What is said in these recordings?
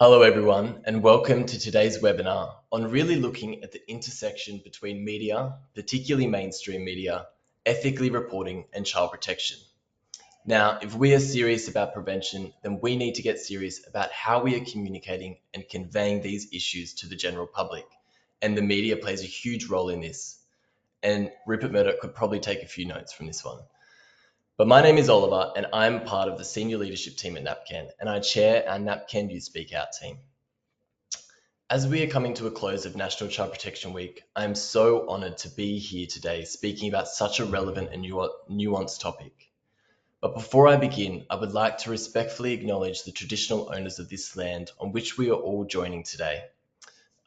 Hello everyone, and welcome to today's webinar on really looking at the intersection between media, particularly mainstream media, ethically reporting and child protection. Now, if we are serious about prevention, then we need to get serious about how we are communicating and conveying these issues to the general public. And the media plays a huge role in this. And Rupert Murdoch could probably take a few notes from this one. But my name is Oliver, and I'm part of the senior leadership team at NAPCAN, and I chair our NAPCAN Youth Speak Out team. As we are coming to a close of National Child Protection Week, I am so honoured to be here today speaking about such a relevant and nuanced topic. But before I begin, I would like to respectfully acknowledge the traditional owners of this land on which we are all joining today.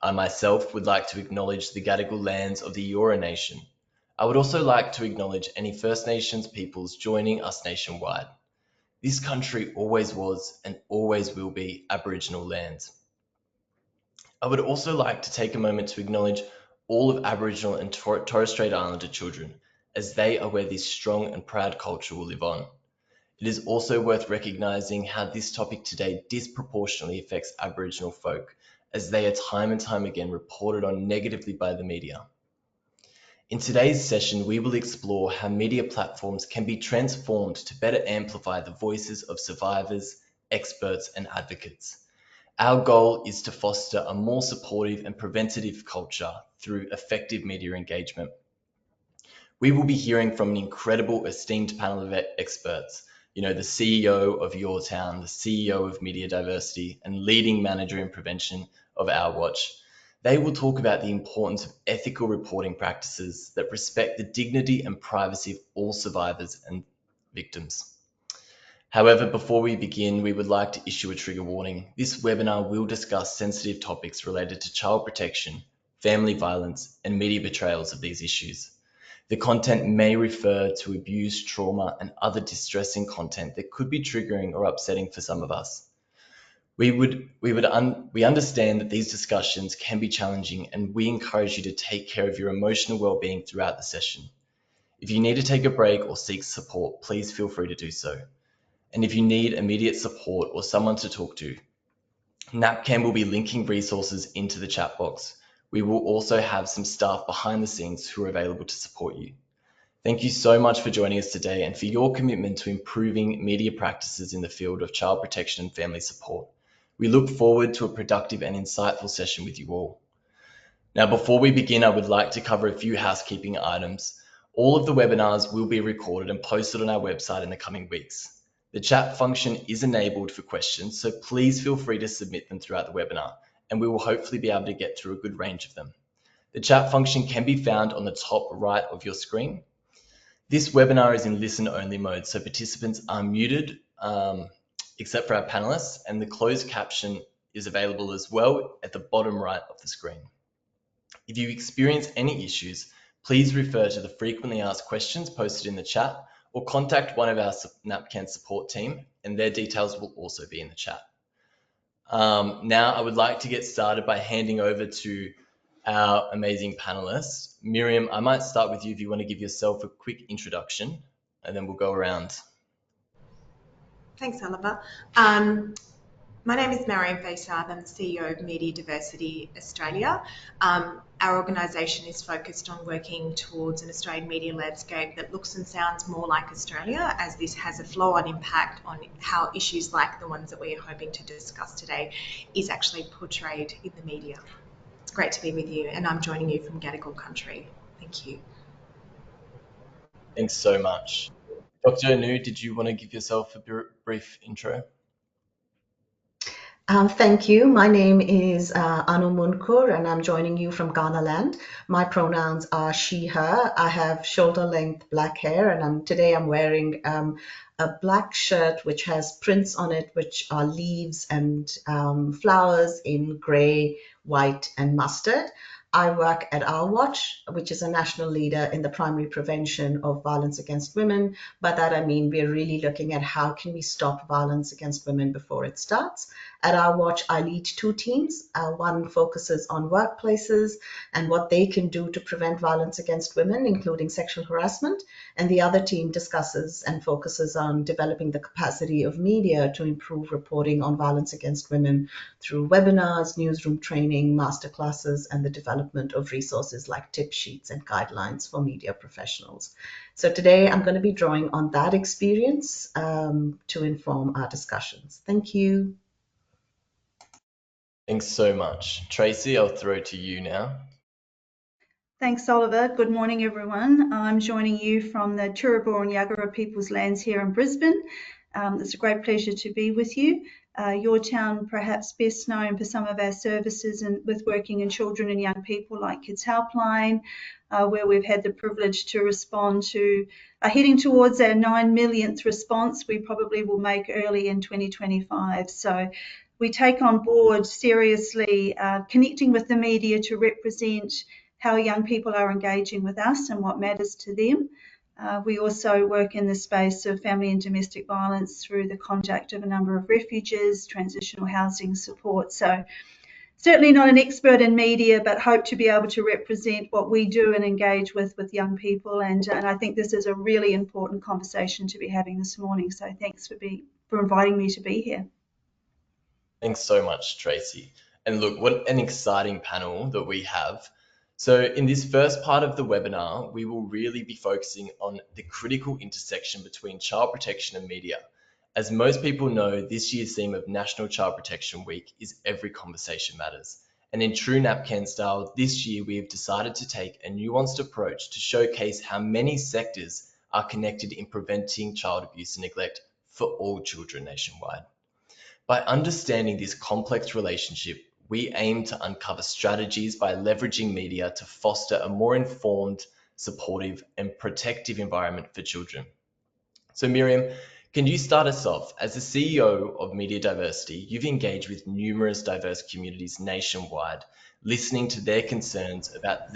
I myself would like to acknowledge the Gadigal lands of the Eora Nation. I would also like to acknowledge any First Nations peoples joining us nationwide. This country always was and always will be Aboriginal land. I would also like to take a moment to acknowledge all of Aboriginal and Torres Strait Islander children, as they are where this strong and proud culture will live on. It is also worth recognising how this topic today disproportionately affects Aboriginal folk, as they are time and time again reported on negatively by the media. In today's session, we will explore how media platforms can be transformed to better amplify the voices of survivors, experts, and advocates. Our goal is to foster a more supportive and preventative culture through effective media engagement. We will be hearing from an incredible esteemed panel of experts, the CEO of Your Town, the CEO of Media Diversity, and leading manager in prevention of Our Watch. They will talk about the importance of ethical reporting practices that respect the dignity and privacy of all survivors and victims. However, before we begin, we would like to issue a trigger warning. This webinar will discuss sensitive topics related to child protection, family violence, and media portrayals of these issues. The content may refer to abuse, trauma, and other distressing content that could be triggering or upsetting for some of us. We understand that these discussions can be challenging, and we encourage you to take care of your emotional well-being throughout the session. If you need to take a break or seek support, please feel free to do so. And if you need immediate support or someone to talk to, NAPCAN will be linking resources into the chat box. We will also have some staff behind the scenes who are available to support you. Thank you so much for joining us today and for your commitment to improving media practices in the field of child protection and family support. We look forward to a productive and insightful session with you all. Now, before we begin, I would like to cover a few housekeeping items. All of the webinars will be recorded and posted on our website in the coming weeks. The chat function is enabled for questions, so please feel free to submit them throughout the webinar, and we will hopefully be able to get through a good range of them. The chat function can be found on the top right of your screen. This webinar is in listen-only mode, so participants are muted, except for our panelists, and the closed caption is available as well at the bottom right of the screen. If you experience any issues, please refer to the frequently asked questions posted in the chat or contact one of our NAPCAN support team, and their details will also be in the chat. Now I would like to get started by handing over to our amazing panelists. Miriam, I might start with you if you want to give yourself a quick introduction, and then we'll go around. Thanks, Oliver. My name is Mariam Faisad. I'm the CEO of Media Diversity Australia. Our organisation is focused on working towards an Australian media landscape that looks and sounds more like Australia, as this has a flow-on impact on how issues like the ones that we are hoping to discuss today is actually portrayed in the media. It's great to be with you, and I'm joining you from Gadigal country. Thank you. Thanks so much. Dr. Anu, did you want to give yourself a brief intro? Thank you. My name is Anu Munkur, and I'm joining you from Ghana land. My pronouns are she, her. I have shoulder-length black hair, and today I'm wearing a black shirt which has prints on it, which are leaves and flowers in grey, white, and mustard. I work at Our Watch, which is a national leader in the primary prevention of violence against women. By that I mean we're really looking at how can we stop violence against women before it starts. At Our Watch, I lead two teams. One focuses on workplaces and what they can do to prevent violence against women, including sexual harassment. And the other team discusses and focuses on developing the capacity of media to improve reporting on violence against women through webinars, newsroom training, masterclasses, and the development of resources like tip sheets and guidelines for media professionals. So today I'm going to be drawing on that experience to inform our discussions. Thank you. Thanks so much. Tracy, I'll throw to you now. Thanks, Oliver. Good morning, everyone. I'm joining you from the Turrbal and Yagara People's Lands here in Brisbane. It's a great pleasure to be with you. Your town perhaps best known for some of our services and with working in children and young people like Kids Helpline, where we've had the privilege to respond to, heading towards our 9 millionth response we probably will make early in 2025. So we take on board seriously connecting with the media to represent how young people are engaging with us and what matters to them. We also work in the space of family and domestic violence through the conduct of a number of refuges, transitional housing support. So certainly not an expert in media, but hope to be able to represent what we do and engage with young people. And I think this is a really important conversation to be having this morning. So thanks for inviting me to be here. Thanks so much, Tracy. And look, what an exciting panel that we have. So in this first part of the webinar, we will really be focusing on the critical intersection between child protection and media. As most people know, this year's theme of National Child Protection Week is Every Conversation Matters. And in true NAPCAN style, this year we have decided to take a nuanced approach to showcase how many sectors are connected in preventing child abuse and neglect for all children nationwide. By understanding this complex relationship, we aim to uncover strategies by leveraging media to foster a more informed, supportive, and protective environment for children. So Miriam, can you start us off? As the CEO of Media Diversity, you've engaged with numerous diverse communities nationwide, listening to their concerns about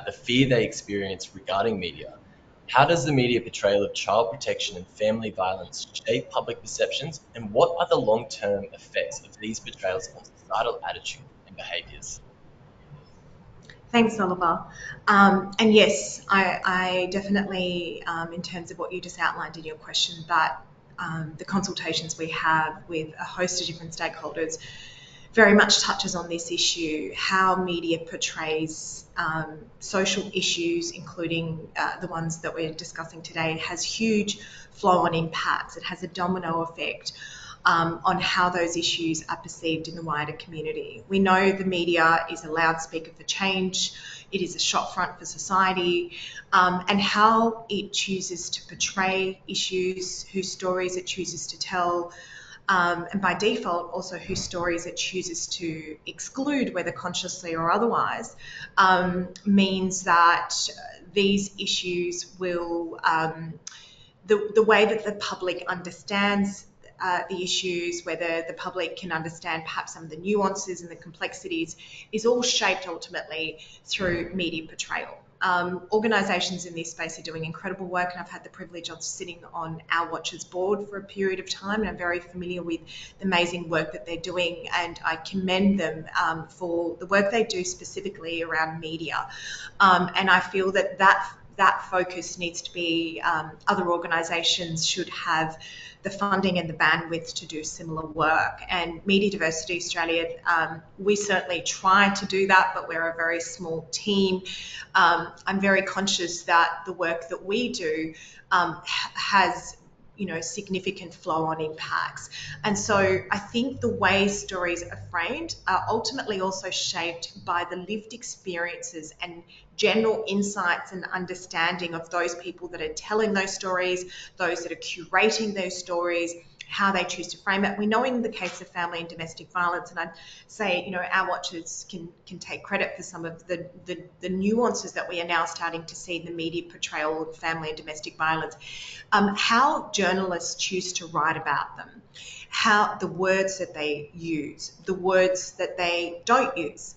the fear they experience regarding media. How does the media portrayal of child protection and family violence shape public perceptions, and what are the long-term effects of these portrayals on societal attitude and behaviours? Thanks, Oliver. And yes, I definitely, in terms of what you just outlined in your question, that the consultations we have with a host of different stakeholders very much touches on this issue, how media portrays social issues, including the ones that we're discussing today, has huge flow-on impacts. It has a domino effect on how those issues are perceived in the wider community. We know the media is a loudspeaker for change, it is a shopfront for society, and how it chooses to portray issues, whose stories it chooses to tell, and by default also whose stories it chooses to exclude, whether consciously or otherwise, means that these issues will, the way that the public understands the issues, whether the public can understand perhaps some of the nuances and the complexities, is all shaped ultimately through media portrayal. Organisations in this space are doing incredible work, and I've had the privilege of sitting on Our Watch's board for a period of time, and I'm very familiar with the amazing work that they're doing, and I commend them for the work they do specifically around media. And I feel that that focus needs to be, other organisations should have the funding and the bandwidth to do similar work. And Media Diversity Australia, we certainly try to do that, but we're a very small team. I'm very conscious that the work that we do has significant flow-on impacts. And so I think the way stories are framed are ultimately also shaped by the lived experiences and general insights and understanding of those people that are telling those stories, those that are curating those stories, how they choose to frame it. We know in the case of family and domestic violence, and I'd say, Our Watchers can take credit for some of the nuances that we are now starting to see in the media portrayal of family and domestic violence, how journalists choose to write about them, how the words that they use, the words that they don't use,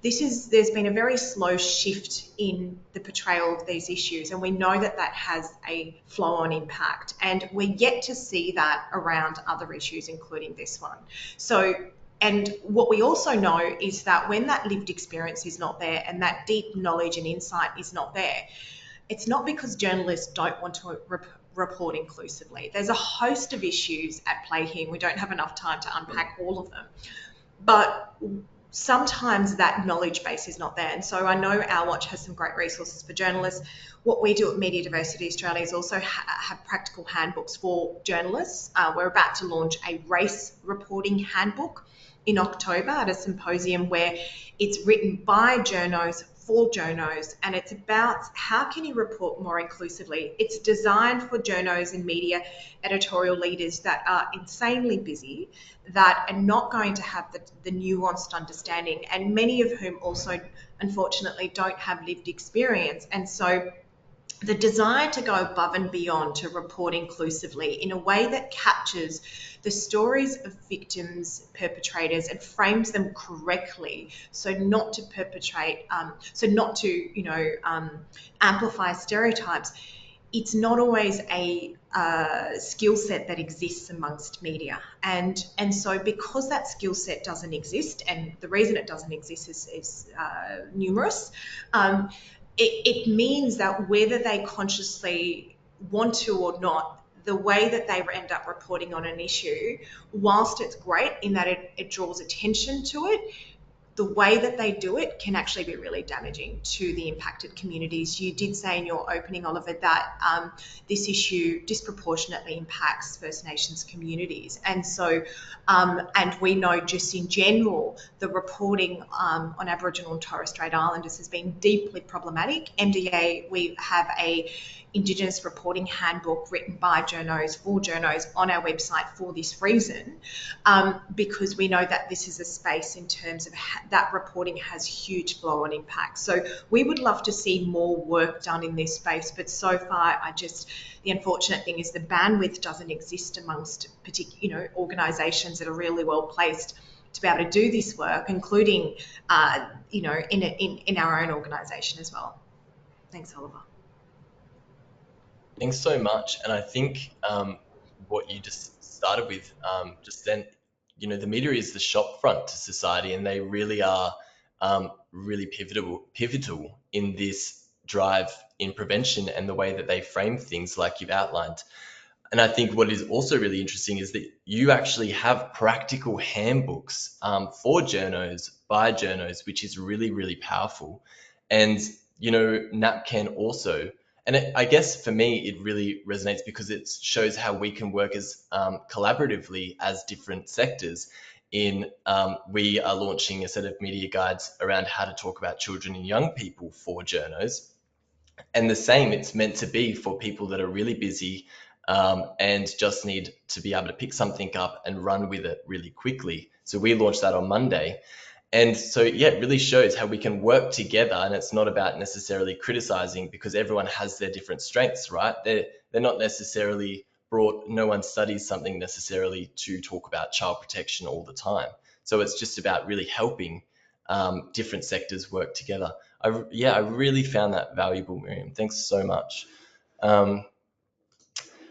there's been a very slow shift in the portrayal of these issues, and we know that that has a flow-on impact, and we're yet to see that around other issues, including this one. So, and what we also know is that when that lived experience is not there and that deep knowledge and insight is not there, it's not because journalists don't want to report inclusively. There's a host of issues at play here. We don't have enough time to unpack all of them. But sometimes that knowledge base is not there. And so I know Our Watch has some great resources for journalists. What we do at Media Diversity Australia is also have practical handbooks for journalists. We're about to launch a race reporting handbook in October at a symposium where it's written by journos for journos, and it's about how can you report more inclusively. It's designed for journos and media editorial leaders that are insanely busy, that are not going to have the nuanced understanding, and many of whom also unfortunately don't have lived experience. And so the desire to go above and beyond to report inclusively in a way that captures the stories of victims, perpetrators, and frames them correctly, so not to perpetrate, amplify stereotypes. It's not always a skill set that exists amongst media, and so because that skill set doesn't exist, and the reason it doesn't exist is numerous. It means that whether they consciously want to or not, the way that they end up reporting on an issue, whilst it's great in that it draws attention to it, the way that they do it can actually be really damaging to the impacted communities. You did say in your opening, Oliver, that this issue disproportionately impacts First Nations communities. And so, and we know just in general, the reporting on Aboriginal and Torres Strait Islanders has been deeply problematic. MDA, we have a Indigenous reporting handbook written by journos for journos on our website for this reason, because we know that this is a space in terms of that reporting has huge flow-on impact. So we would love to see more work done in this space, but so far, the unfortunate thing is the bandwidth doesn't exist amongst particular, organisations that are really well placed to be able to do this work, including, in our own organisation as well. Thanks, Oliver. Thanks so much. And I think what you just started with just then, the media is the shop front to society, and they really are really pivotal in this drive in prevention and the way that they frame things like you've outlined. And I think what is also really interesting is that you actually have practical handbooks for journos by journos, which is really, really powerful. And, NAPCAN also, and I guess for me, it really resonates because it shows how we can work as collaboratively as different sectors. We are launching a set of media guides around how to talk about children and young people for journos. And the same, it's meant to be for people that are really busy and just need to be able to pick something up and run with it really quickly. So we launched that on Monday. And so, yeah, it really shows how we can work together, and it's not about necessarily criticizing because everyone has their different strengths, right? They're not necessarily brought, no one studies something necessarily to talk about child protection all the time. So it's just about really helping different sectors work together. I really found that valuable, Miriam. Thanks so much.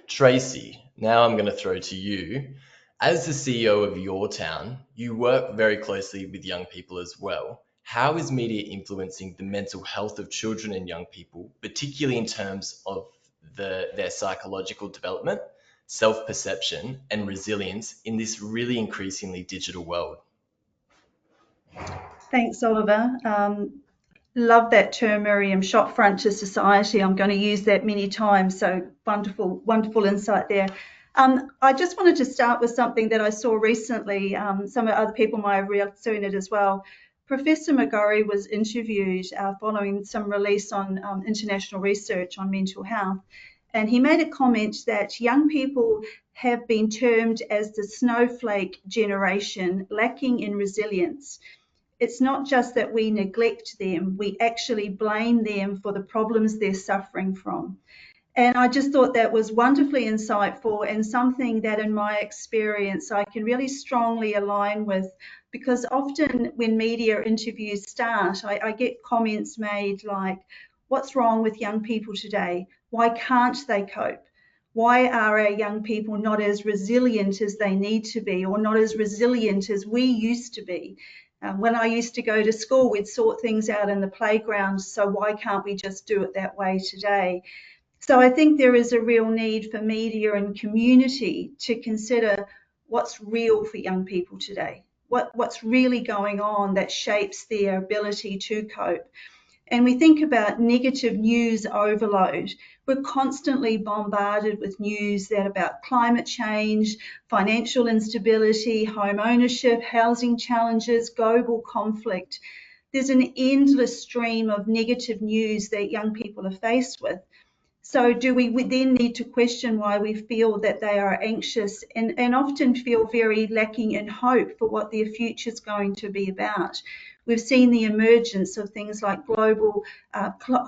Tracy, now I'm going to throw to you. As the CEO of your town, you work very closely with young people as well. How is media influencing the mental health of children and young people, particularly in terms of their psychological development, self-perception, and resilience in this really increasingly digital world? Thanks, Oliver. Love that term, Miriam, shop front to society. I'm going to use that many times. So wonderful, wonderful insight there. I just wanted to start with something that I saw recently. Some other people might have seen it as well. Professor McGorry was interviewed following some release on international research on mental health. And he made a comment that young people have been termed as the snowflake generation, lacking in resilience. It's not just that we neglect them, we actually blame them for the problems they're suffering from. And I just thought that was wonderfully insightful and something that in my experience I can really strongly align with because often when media interviews start, I get comments made like, what's wrong with young people today? Why can't they cope? Why are our young people not as resilient as they need to be, or not as resilient as we used to be? When I used to go to school, we'd sort things out in the playground, so why can't we just do it that way today? So I think there is a real need for media and community to consider what's real for young people today, what's really going on that shapes their ability to cope. And we think about negative news overload. We're constantly bombarded with news that about climate change, financial instability, home ownership, housing challenges, global conflict. There's an endless stream of negative news that young people are faced with. So do we then need to question why we feel that they are anxious and often feel very lacking in hope for what their future is going to be about? We've seen the emergence of things like global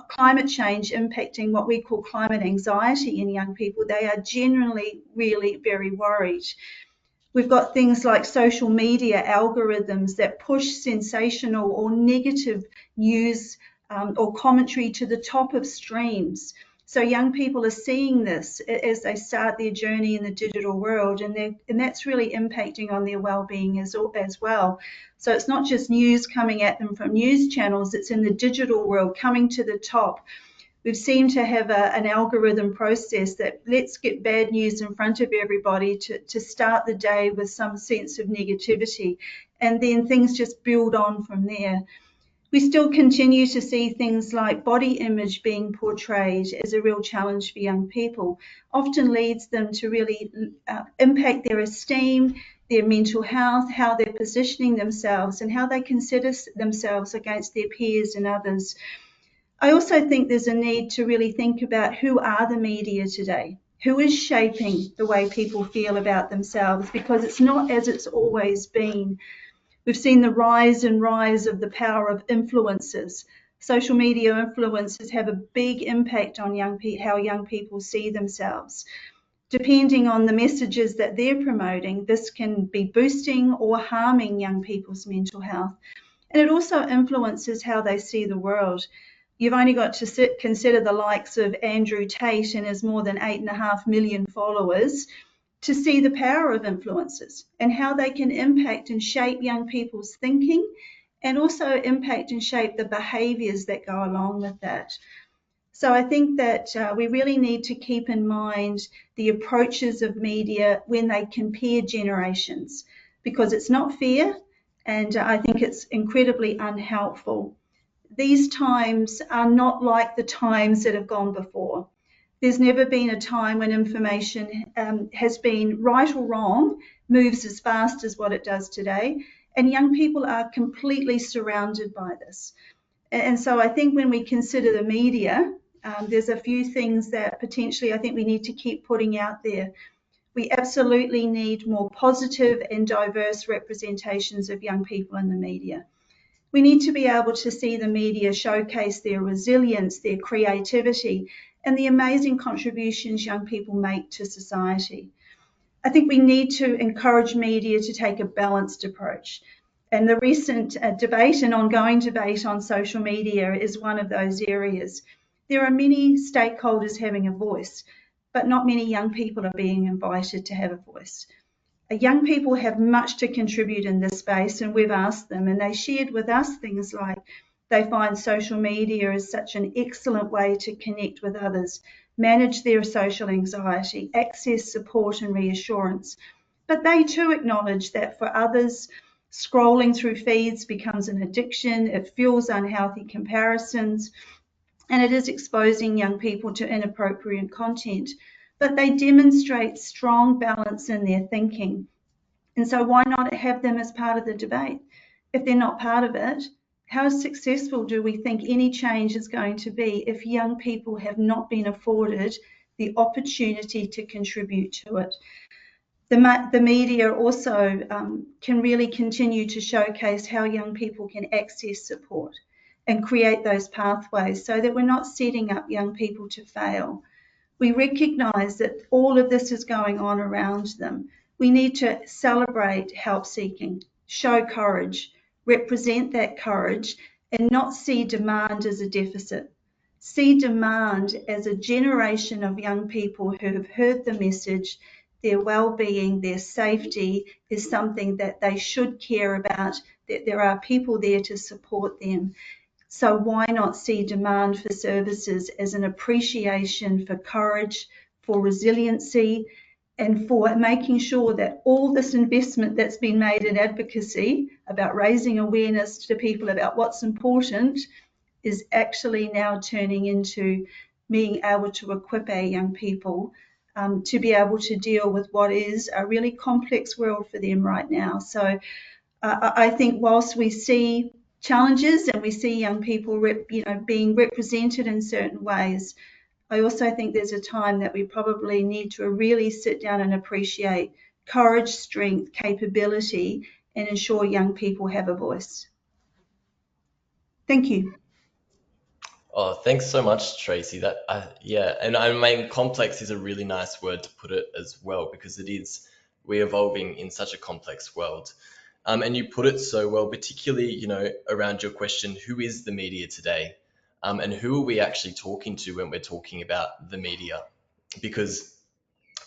climate change impacting what we call climate anxiety in young people. They are generally really very worried. We've got things like social media algorithms that push sensational or negative news or commentary to the top of streams. So young people are seeing this as they start their journey in the digital world, and that's really impacting on their well-being as well. So it's not just news coming at them from news channels, it's in the digital world coming to the top. We've seemed to have an algorithm process that let's get bad news in front of everybody to start the day with some sense of negativity, and then things just build on from there. We still continue to see things like body image being portrayed as a real challenge for young people, often leads them to really impact their esteem, their mental health, how they're positioning themselves, and how they consider themselves against their peers and others. I also think there's a need to really think about who are the media today, who is shaping the way people feel about themselves, because it's not as it's always been. We've seen the rise of the power of influencers. Social media influencers have a big impact on how young people see themselves. Depending on the messages that they're promoting, this can be boosting or harming young people's mental health. And it also influences how they see the world. You've only got to consider the likes of Andrew Tate and his more than 8.5 million followers to see the power of influencers and how they can impact and shape young people's thinking, and also impact and shape the behaviours that go along with that. So I think that we really need to keep in mind the approaches of media when they compare generations, because it's not fair, and I think it's incredibly unhelpful. These times are not like the times that have gone before. There's never been a time when information has been right or wrong, moves as fast as what it does today, and young people are completely surrounded by this. And so I think when we consider the media, there's a few things that potentially I think we need to keep putting out there. We absolutely need more positive and diverse representations of young people in the media. We need to be able to see the media showcase their resilience, their creativity, and the amazing contributions young people make to society. I think we need to encourage media to take a balanced approach. And the recent debate and ongoing debate on social media is one of those areas. There are many stakeholders having a voice, but not many young people are being invited to have a voice. Young people have much to contribute in this space, and we've asked them, and they shared with us things like they find social media is such an excellent way to connect with others, manage their social anxiety, access support and reassurance. But they too acknowledge that for others, scrolling through feeds becomes an addiction, it fuels unhealthy comparisons, and it is exposing young people to inappropriate content. But they demonstrate strong balance in their thinking. And so why not have them as part of the debate? If they're not part of it, how successful do we think any change is going to be if young people have not been afforded the opportunity to contribute to it? The media also can really continue to showcase how young people can access support and create those pathways so that we're not setting up young people to fail. We recognise that all of this is going on around them. We need to celebrate help seeking. show courage, represent that courage, and not see demand as a deficit. See demand as a generation of young people who have heard the message. Their well-being, their safety is something that they should care about, that there are people there to support them. So why not see demand for services as an appreciation for courage, for resiliency, and for making sure that all this investment that's been made in advocacy about raising awareness to people about what's important is actually now turning into being able to equip our young people to be able to deal with what is a really complex world for them right now. So I think whilst we see challenges and we see young people being represented in certain ways, I also think there's a time that we probably need to really sit down and appreciate courage, strength, capability, and ensure young people have a voice. Thank you. Oh, thanks so much, Tracy. Yeah, and I mean, complex is a really nice word to put it as well, because it is, we're evolving in such a complex world. And you put it so well, particularly, around your question, who is the media today? And who are we actually talking to when we're talking about the media? Because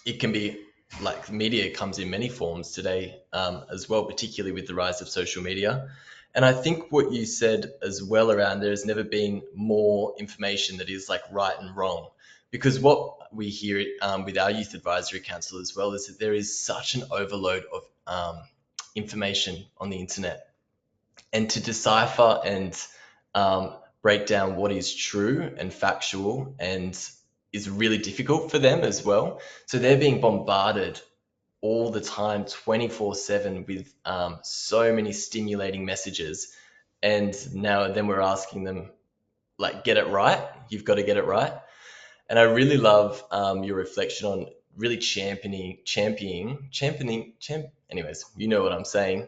it can be like media comes in many forms today as well, particularly with the rise of social media. And I think what you said as well around there has never been more information that is like right and wrong. Because what we hear with our Youth Advisory Council as well is that there is such an overload of information on the internet. And to decipher and break down what is true and factual and is really difficult for them as well. So they're being bombarded all the time, 24/7 with so many stimulating messages. And now then we're asking them, like, get it right. You've got to get it right. And I really love your reflection on really championing, anyways, you know what I'm saying.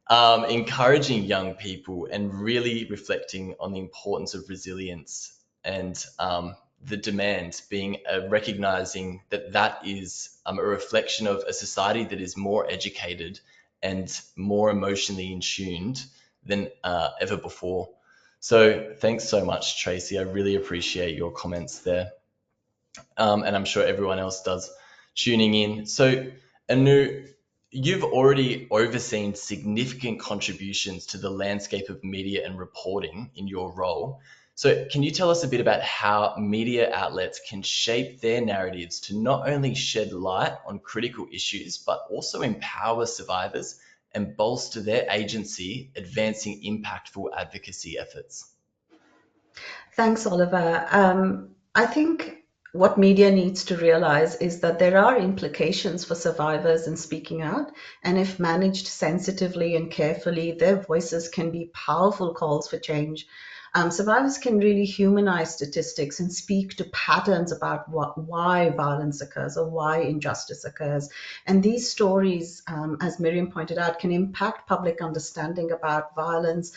Encouraging young people and really reflecting on the importance of resilience and the demand being recognizing that that is a reflection of a society that is more educated and more emotionally in tuned than ever before. So thanks so much, Tracy. I really appreciate your comments there. And I'm sure everyone else does tuning in. So Anu, you've already overseen significant contributions to the landscape of media and reporting in your role. So can you tell us a bit about how media outlets can shape their narratives to not only shed light on critical issues, but also empower survivors and bolster their agency, advancing impactful advocacy efforts? Thanks, Oliver. I think what media needs to realize is that there are implications for survivors in speaking out, and if managed sensitively and carefully, their voices can be powerful calls for change. Survivors can really humanize statistics and speak to patterns about why violence occurs or why injustice occurs. And these stories, as Miriam pointed out, can impact public understanding about violence,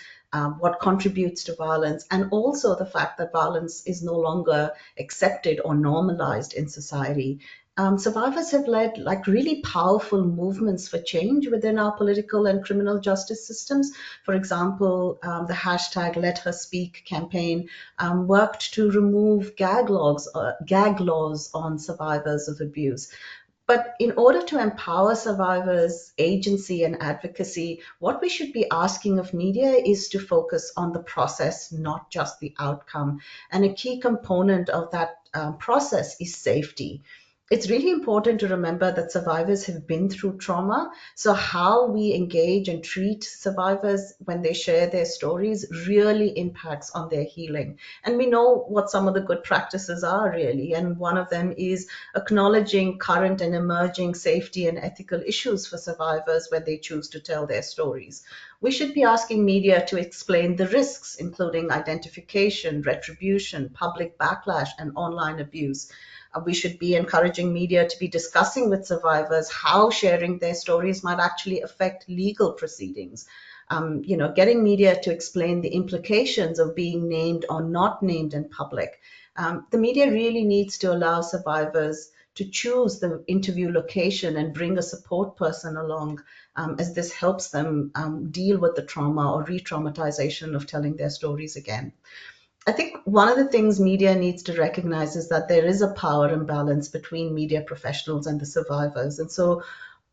what contributes to violence, and also the fact that violence is no longer accepted or normalized in society. Survivors have led like really powerful movements for change within our political and criminal justice systems. For example, the hashtag Let Her Speak campaign worked to remove gag laws on survivors of abuse. But in order to empower survivors' agency and advocacy, what we should be asking of media is to focus on the process, not just the outcome. And a key component of that process is safety. It's really important to remember that survivors have been through trauma. So how we engage and treat survivors when they share their stories really impacts on their healing. And we know what some of the good practices are really. And one of them is acknowledging current and emerging safety and ethical issues for survivors when they choose to tell their stories. We should be asking media to explain the risks, including identification, retribution, public backlash, and online abuse. We should be encouraging media to be discussing with survivors how sharing their stories might actually affect legal proceedings. Getting media to explain the implications of being named or not named in public. The media really needs to allow survivors to choose the interview location and bring a support person along, as this helps them deal with the trauma or re-traumatization of telling their stories again. I think one of the things media needs to recognize is that there is a power imbalance between media professionals and the survivors. And so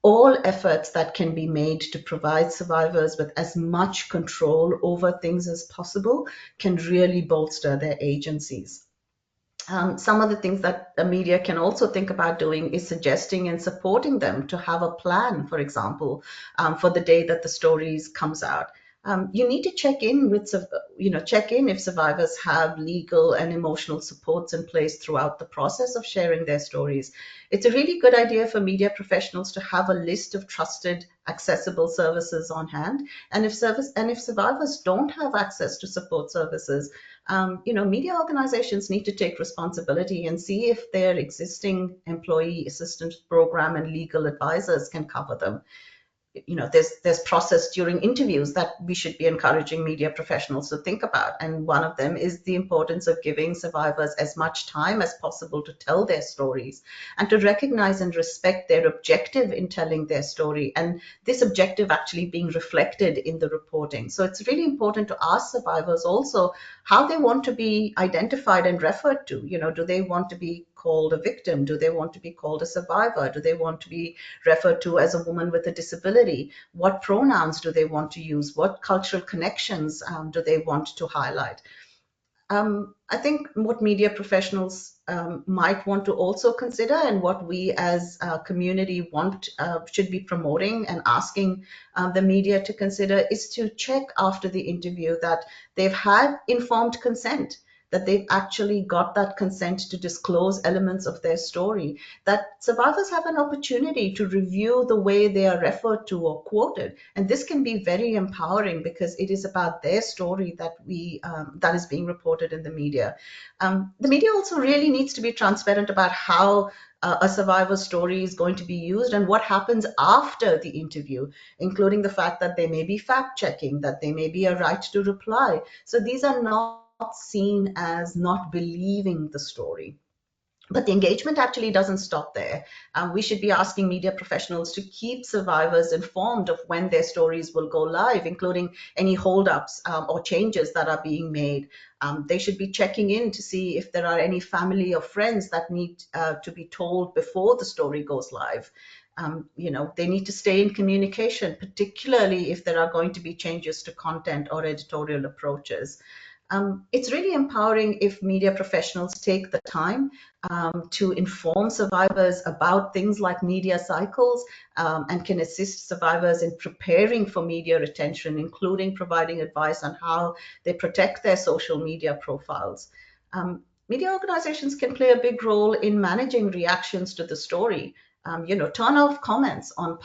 all efforts that can be made to provide survivors with as much control over things as possible can really bolster their agencies. Some of the things that the media can also think about doing is suggesting and supporting them to have a plan, for example, for the day that the stories comes out. You need to check in with, check in if survivors have legal and emotional supports in place throughout the process of sharing their stories. It's a really good idea for media professionals to have a list of trusted, accessible services on hand. And if survivors don't have access to support services, media organizations need to take responsibility and see if their existing employee assistance program and legal advisors can cover them. There's process during interviews that we should be encouraging media professionals to think about, and one of them is the importance of giving survivors as much time as possible to tell their stories and to recognize and respect their objective in telling their story, and this objective actually being reflected in the reporting. So it's really important to ask survivors also how they want to be identified and referred to. Do they want to be called a victim? Do they want to be called a survivor? Do they want to be referred to as a woman with a disability? What pronouns do they want to use? What cultural connections do they want to highlight? I think what media professionals might want to also consider, and what we as a community should be promoting and asking the media to consider, is to check after the interview that they've had informed consent, that they've actually got that consent to disclose elements of their story, that survivors have an opportunity to review the way they are referred to or quoted. And this can be very empowering because it is about their story that is being reported in the media. The media also really needs to be transparent about how a survivor's story is going to be used and what happens after the interview, including the fact that they may be fact checking, that there may be a right to reply. So these are not seen as not believing the story. But the engagement actually doesn't stop there. We should be asking media professionals to keep survivors informed of when their stories will go live, including any holdups or changes that are being made. They should be checking in to see if there are any family or friends that need to be told before the story goes live. They need to stay in communication, particularly if there are going to be changes to content or editorial approaches. It's really empowering if media professionals take the time to inform survivors about things like media cycles and can assist survivors in preparing for media retention, including providing advice on how they protect their social media profiles. Media organizations can play a big role in managing reactions to the story. Turn off comments on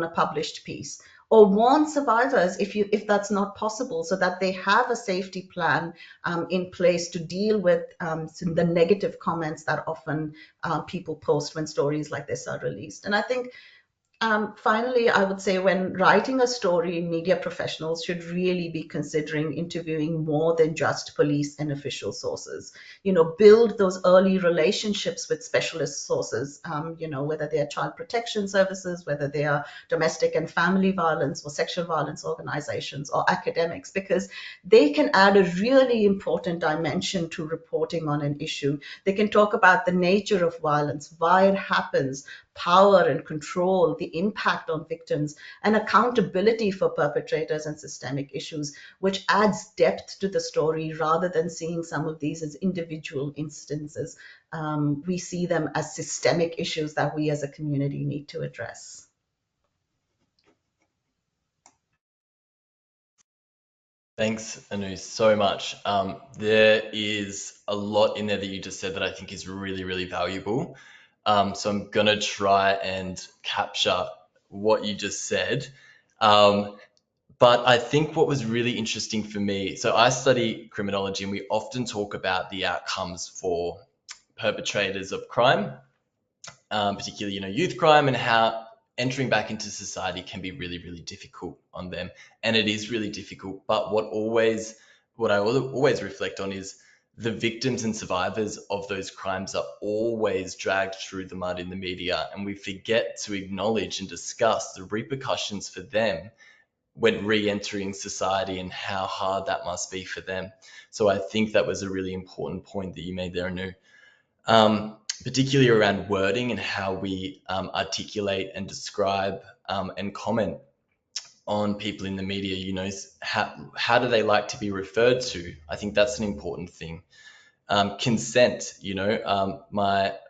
a published piece, or warn survivors if that's not possible, so that they have a safety plan in place to deal with some of the negative comments that often people post when stories like this are released. And I think finally, I would say when writing a story, media professionals should really be considering interviewing more than just police and official sources. Build those early relationships with specialist sources, whether they are child protection services, whether they are domestic and family violence or sexual violence organizations or academics, because they can add a really important dimension to reporting on an issue. They can talk about the nature of violence, why it happens, power and control, the impact on victims, and accountability for perpetrators and systemic issues, which adds depth to the story rather than seeing some of these as individual instances. We see them as systemic issues that we as a community need to address. Thanks, Anu, so much. There is a lot in there that you just said that I think is really, really valuable. So I'm going to try and capture what you just said. But I think what was really interesting for me, so I study criminology and we often talk about the outcomes for perpetrators of crime, particularly, youth crime, and how entering back into society can be really, really difficult on them. And it is really difficult. But what I always reflect on is the victims and survivors of those crimes are always dragged through the mud in the media, and we forget to acknowledge and discuss the repercussions for them when re-entering society and how hard that must be for them. So I think that was a really important point that you made there, Anu. Particularly around wording and how we articulate and describe and comment on people in the media. You know, how do they like to be referred to? I think that's an important thing. Consent, you know,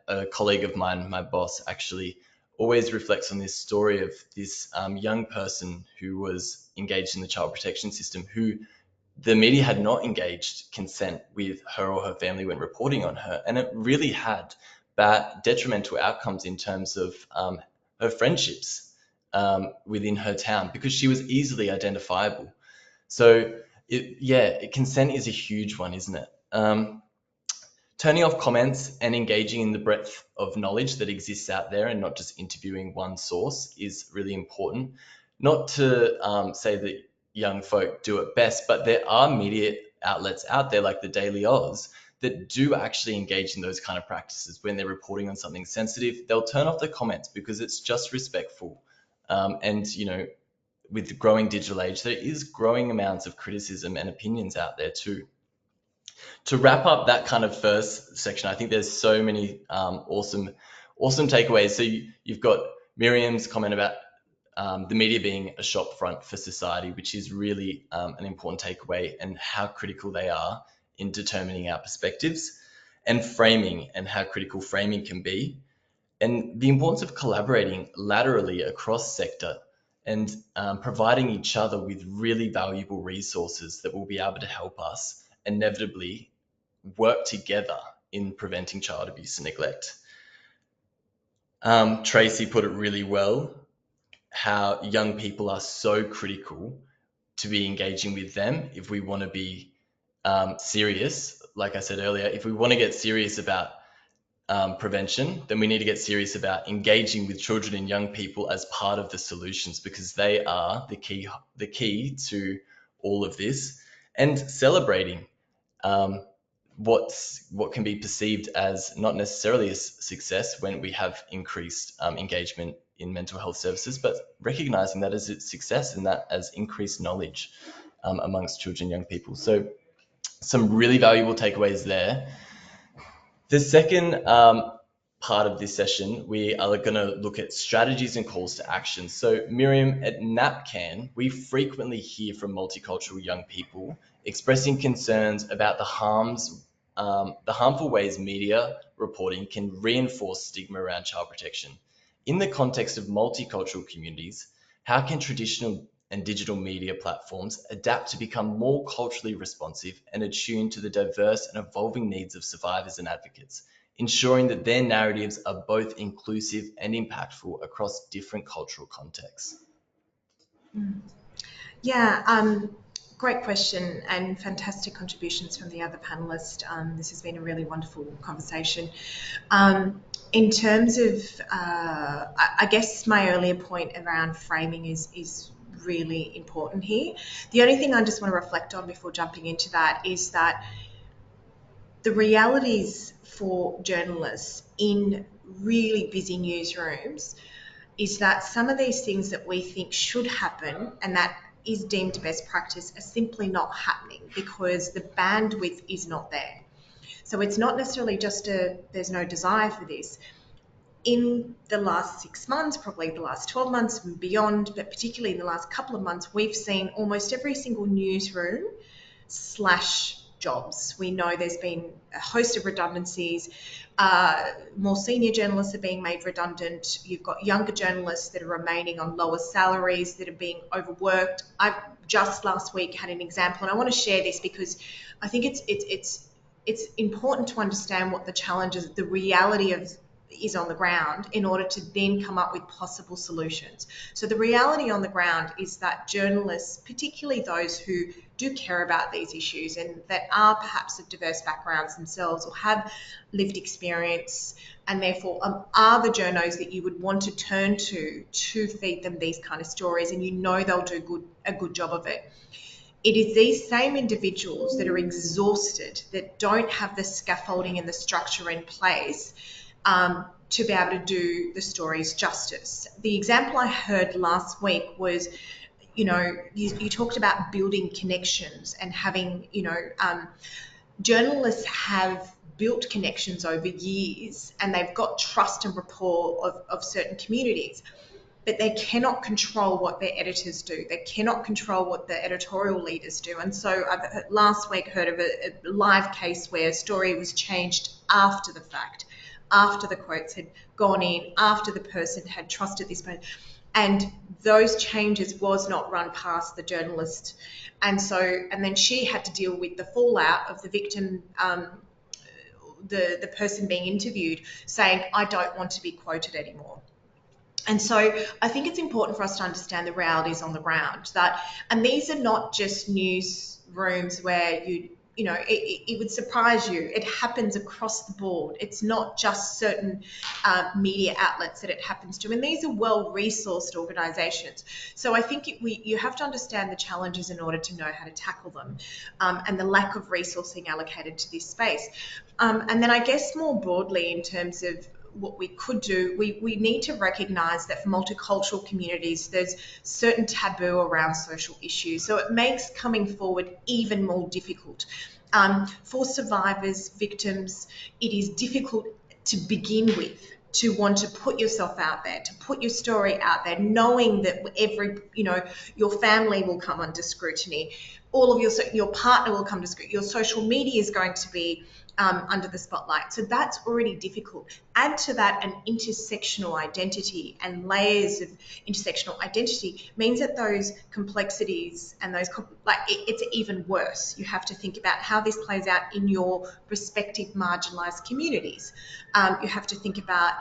a colleague of mine, my boss, actually always reflects on this story of this young person who was engaged in the child protection system, who the media had not engaged consent with her or her family when reporting on her. And it really had bad detrimental outcomes in terms of her friendships within her town, because she was easily identifiable. So consent is a huge one, isn't it? Turning off comments and engaging in the breadth of knowledge that exists out there and not just interviewing one source is really important. Not to say that young folk do it best, but there are media outlets out there like the Daily Oz that do actually engage in those kind of practices. When they're reporting on something sensitive, they'll turn off the comments because it's just respectful. And, you know, with the growing digital age, there is growing amounts of criticism and opinions out there too. To wrap up that kind of first section, I think there's so many awesome takeaways. So you've got Miriam's comment about the media being a shop front for society, which is really an important takeaway, and how critical they are in determining our perspectives, and framing, and how critical framing can be, and the importance of collaborating laterally across sector and providing each other with really valuable resources that will be able to help us inevitably work together in preventing child abuse and neglect. Tracy put it really well, how young people are so critical to be engaging with them if we want to be serious. Like I said earlier, if we want to get serious about prevention, then we need to get serious about engaging with children and young people as part of the solutions, because they are the key to all of this, and celebrating what can be perceived as not necessarily a success when we have increased engagement in mental health services, but recognizing that as a success and that as increased knowledge amongst children and young people. So some really valuable takeaways there. The second part of this session, we are going to look at strategies and calls to action. So Miriam, at NAPCAN, we frequently hear from multicultural young people expressing concerns about the harmful ways media reporting can reinforce stigma around child protection. In the context of multicultural communities, how can traditional and digital media platforms adapt to become more culturally responsive and attuned to the diverse and evolving needs of survivors and advocates, ensuring that their narratives are both inclusive and impactful across different cultural contexts? Yeah, great question and fantastic contributions from the other panelists. This has been a really wonderful conversation. In terms of, I guess my earlier point around framing is really important here. The only thing I just want to reflect on before jumping into that is that the realities for journalists in really busy newsrooms is that some of these things that we think should happen and that is deemed best practice are simply not happening because the bandwidth is not there. So it's not necessarily just there's no desire for this. In the last 6 months, probably the last 12 months and beyond, but particularly in the last couple of months, we've seen almost every single newsroom slash jobs. We know there's been a host of redundancies. More senior journalists are being made redundant. You've got younger journalists that are remaining on lower salaries, that are being overworked. I just last week had an example, and I want to share this because I think it's important to understand what the challenges, the reality of is on the ground in order to then come up with possible solutions. So the reality on the ground is that journalists, particularly those who do care about these issues and that are perhaps of diverse backgrounds themselves or have lived experience and therefore are the journos that you would want to turn to feed them these kind of stories, and you know they'll do a good job of it. it is these same individuals that are exhausted, that don't have the scaffolding and the structure in place to be able to do the stories justice. The example I heard last week was, you talked about building connections and having, journalists have built connections over years and they've got trust and rapport of certain communities, but they cannot control what their editors do. They cannot control what the editorial leaders do. And so I've last week heard of a live case where a story was changed after the fact, after the quotes had gone in, after the person had trusted this person. And those changes was not run past the journalist. And then she had to deal with the fallout of the victim, the person being interviewed saying, I don't want to be quoted anymore. And so I think it's important for us to understand the realities on the ground, and these are not just newsrooms where it would surprise you. It happens across the board. It's not just certain media outlets that it happens to, and these are well-resourced organisations. So I think you have to understand the challenges in order to know how to tackle them, and the lack of resourcing allocated to this space. And then I guess more broadly in terms of what we could do, we need to recognise that for multicultural communities, there's certain taboo around social issues. So it makes coming forward even more difficult. For survivors, victims, it is difficult to begin with, to want to put yourself out there, to put your story out there, knowing that your family will come under scrutiny, all of your partner will come to scrutiny, your social media is going to be under the spotlight. So that's already difficult. Add to that an intersectional identity and layers of intersectional identity means that those complexities and it's even worse. You have to think about how this plays out in your respective marginalised communities. You have to think about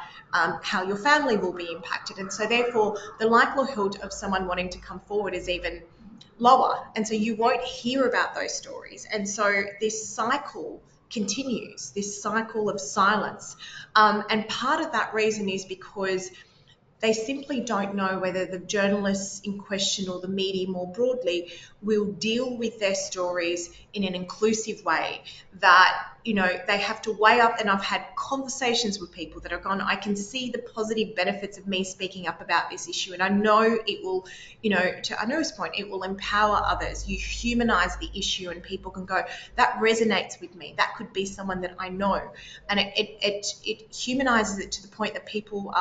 how your family will be impacted. And so therefore the likelihood of someone wanting to come forward is even lower. And so you won't hear about those stories. And so this cycle continues, this cycle of silence. And part of that reason is because they simply don't know whether the journalists in question or the media more broadly will deal with their stories in an inclusive way, that they have to weigh up. And I've had conversations with people that have gone, I can see the positive benefits of me speaking up about this issue, and I know it will, to Anu's point, it will empower others. You humanize the issue and people can go, that resonates with me, that could be someone that I know, and it humanizes it to the point that people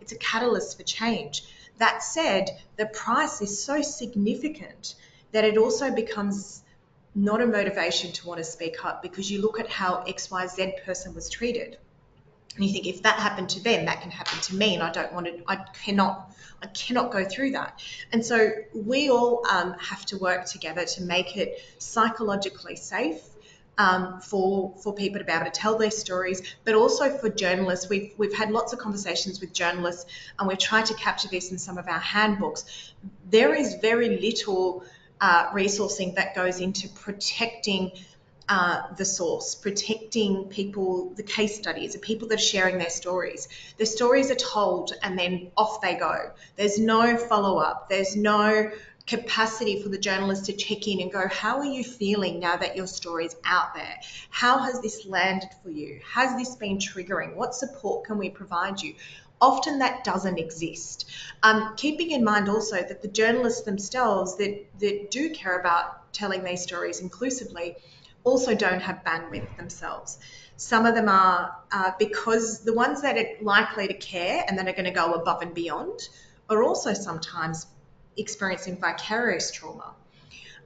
it's a catalyst for change. That said, the price is so significant that it also becomes not a motivation to want to speak up, because you look at how XYZ person was treated and you think, if that happened to them, that can happen to me, and I cannot go through that. And so we all have to work together to make it psychologically safe for people to be able to tell their stories, but also for journalists. We've had lots of conversations with journalists, and we've tried to capture this in some of our handbooks. There is very little resourcing that goes into protecting the source, protecting people, the case studies, the people that are sharing their stories. The stories are told and then off they go. There's no follow-up. There's no capacity for the journalist to check in and go, how are you feeling now that your story's out there? How has this landed for you? Has this been triggering? What support can we provide you? Often that doesn't exist. Keeping in mind also that the journalists themselves that do care about telling their stories inclusively also don't have bandwidth themselves. Some of them are, because the ones that are likely to care and that are going to go above and beyond are also sometimes experiencing vicarious trauma.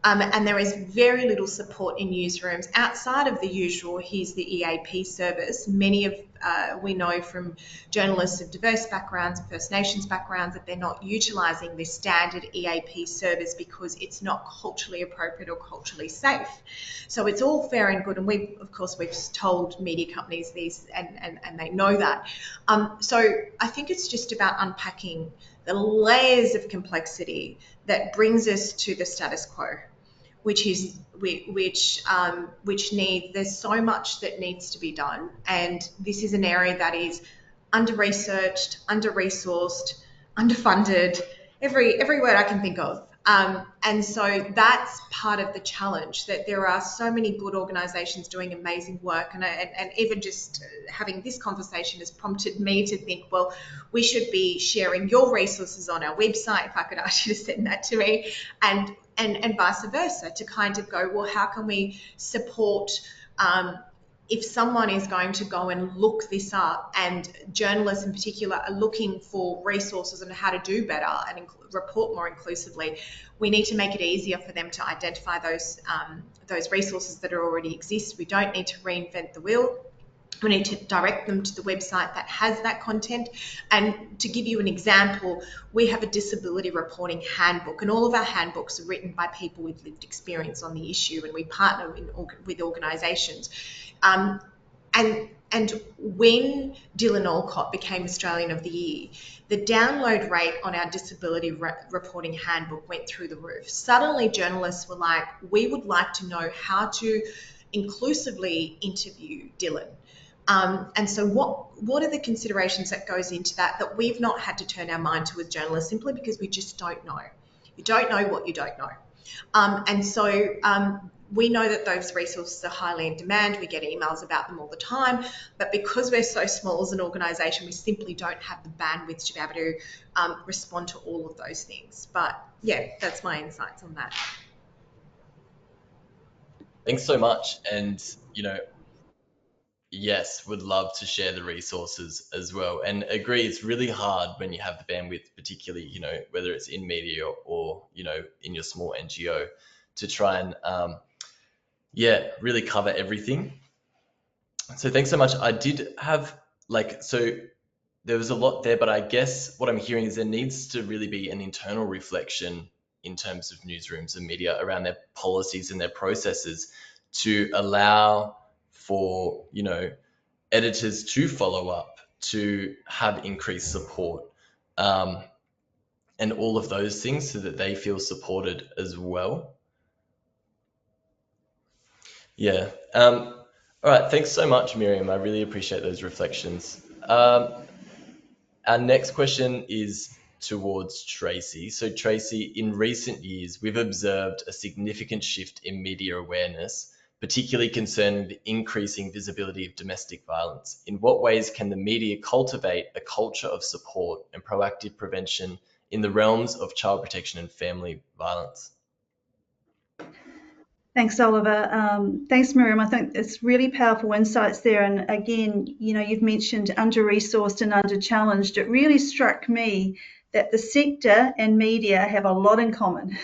And there is very little support in newsrooms outside of the usual, here's the EAP service. Many of we know from journalists of diverse backgrounds, First Nations backgrounds, that they're not utilising this standard EAP service because it's not culturally appropriate or culturally safe. So it's all fair and good, and we've told media companies these, and they know that. So I think it's just about unpacking the layers of complexity that brings us to the status quo, which needs, there's so much that needs to be done, and this is an area that is under-researched, under-resourced, underfunded, every word I can think of. And so that's part of the challenge, that there are so many good organisations doing amazing work. And even just having this conversation has prompted me to think, well, we should be sharing your resources on our website, if I could ask you to send that to me, and vice versa, to kind of go, well, how can we support if someone is going to go and look this up, and journalists in particular are looking for resources on how to do better and report more inclusively, we need to make it easier for them to identify those resources that already exist. We don't need to reinvent the wheel. We need to direct them to the website that has that content. And to give you an example, we have a disability reporting handbook, and all of our handbooks are written by people with lived experience on the issue, and we partner with organisations. And when Dylan Alcott became Australian of the Year, the download rate on our disability reporting handbook went through the roof. Suddenly, journalists were like, we would like to know how to inclusively interview Dylan. And so what are the considerations that goes into that we've not had to turn our mind to as journalists, simply because we just don't know. You don't know what you don't know. And so we know that those resources are highly in demand. We get emails about them all the time, but because we're so small as an organisation, we simply don't have the bandwidth to be able to respond to all of those things. But yeah, that's my insights on that. Thanks so much. And, yes, would love to share the resources as well. And agree, it's really hard when you have the bandwidth, particularly, whether it's in media or, in your small NGO, to try and, really cover everything. So thanks so much. I did have so there was a lot there, but I guess what I'm hearing is there needs to really be an internal reflection in terms of newsrooms and media around their policies and their processes to allow for, editors to follow up, to have increased support, and all of those things, so that they feel supported as well. Yeah. All right. Thanks so much, Miriam. I really appreciate those reflections. Our next question is towards Tracy. So Tracy, in recent years, we've observed a significant shift in media awareness, particularly concerning the increasing visibility of domestic violence. In what ways can the media cultivate a culture of support and proactive prevention in the realms of child protection and family violence? Thanks, Oliver. Thanks, Miriam. I think it's really powerful insights there. And again, you've mentioned under-resourced and under-challenged. It really struck me that the sector and media have a lot in common.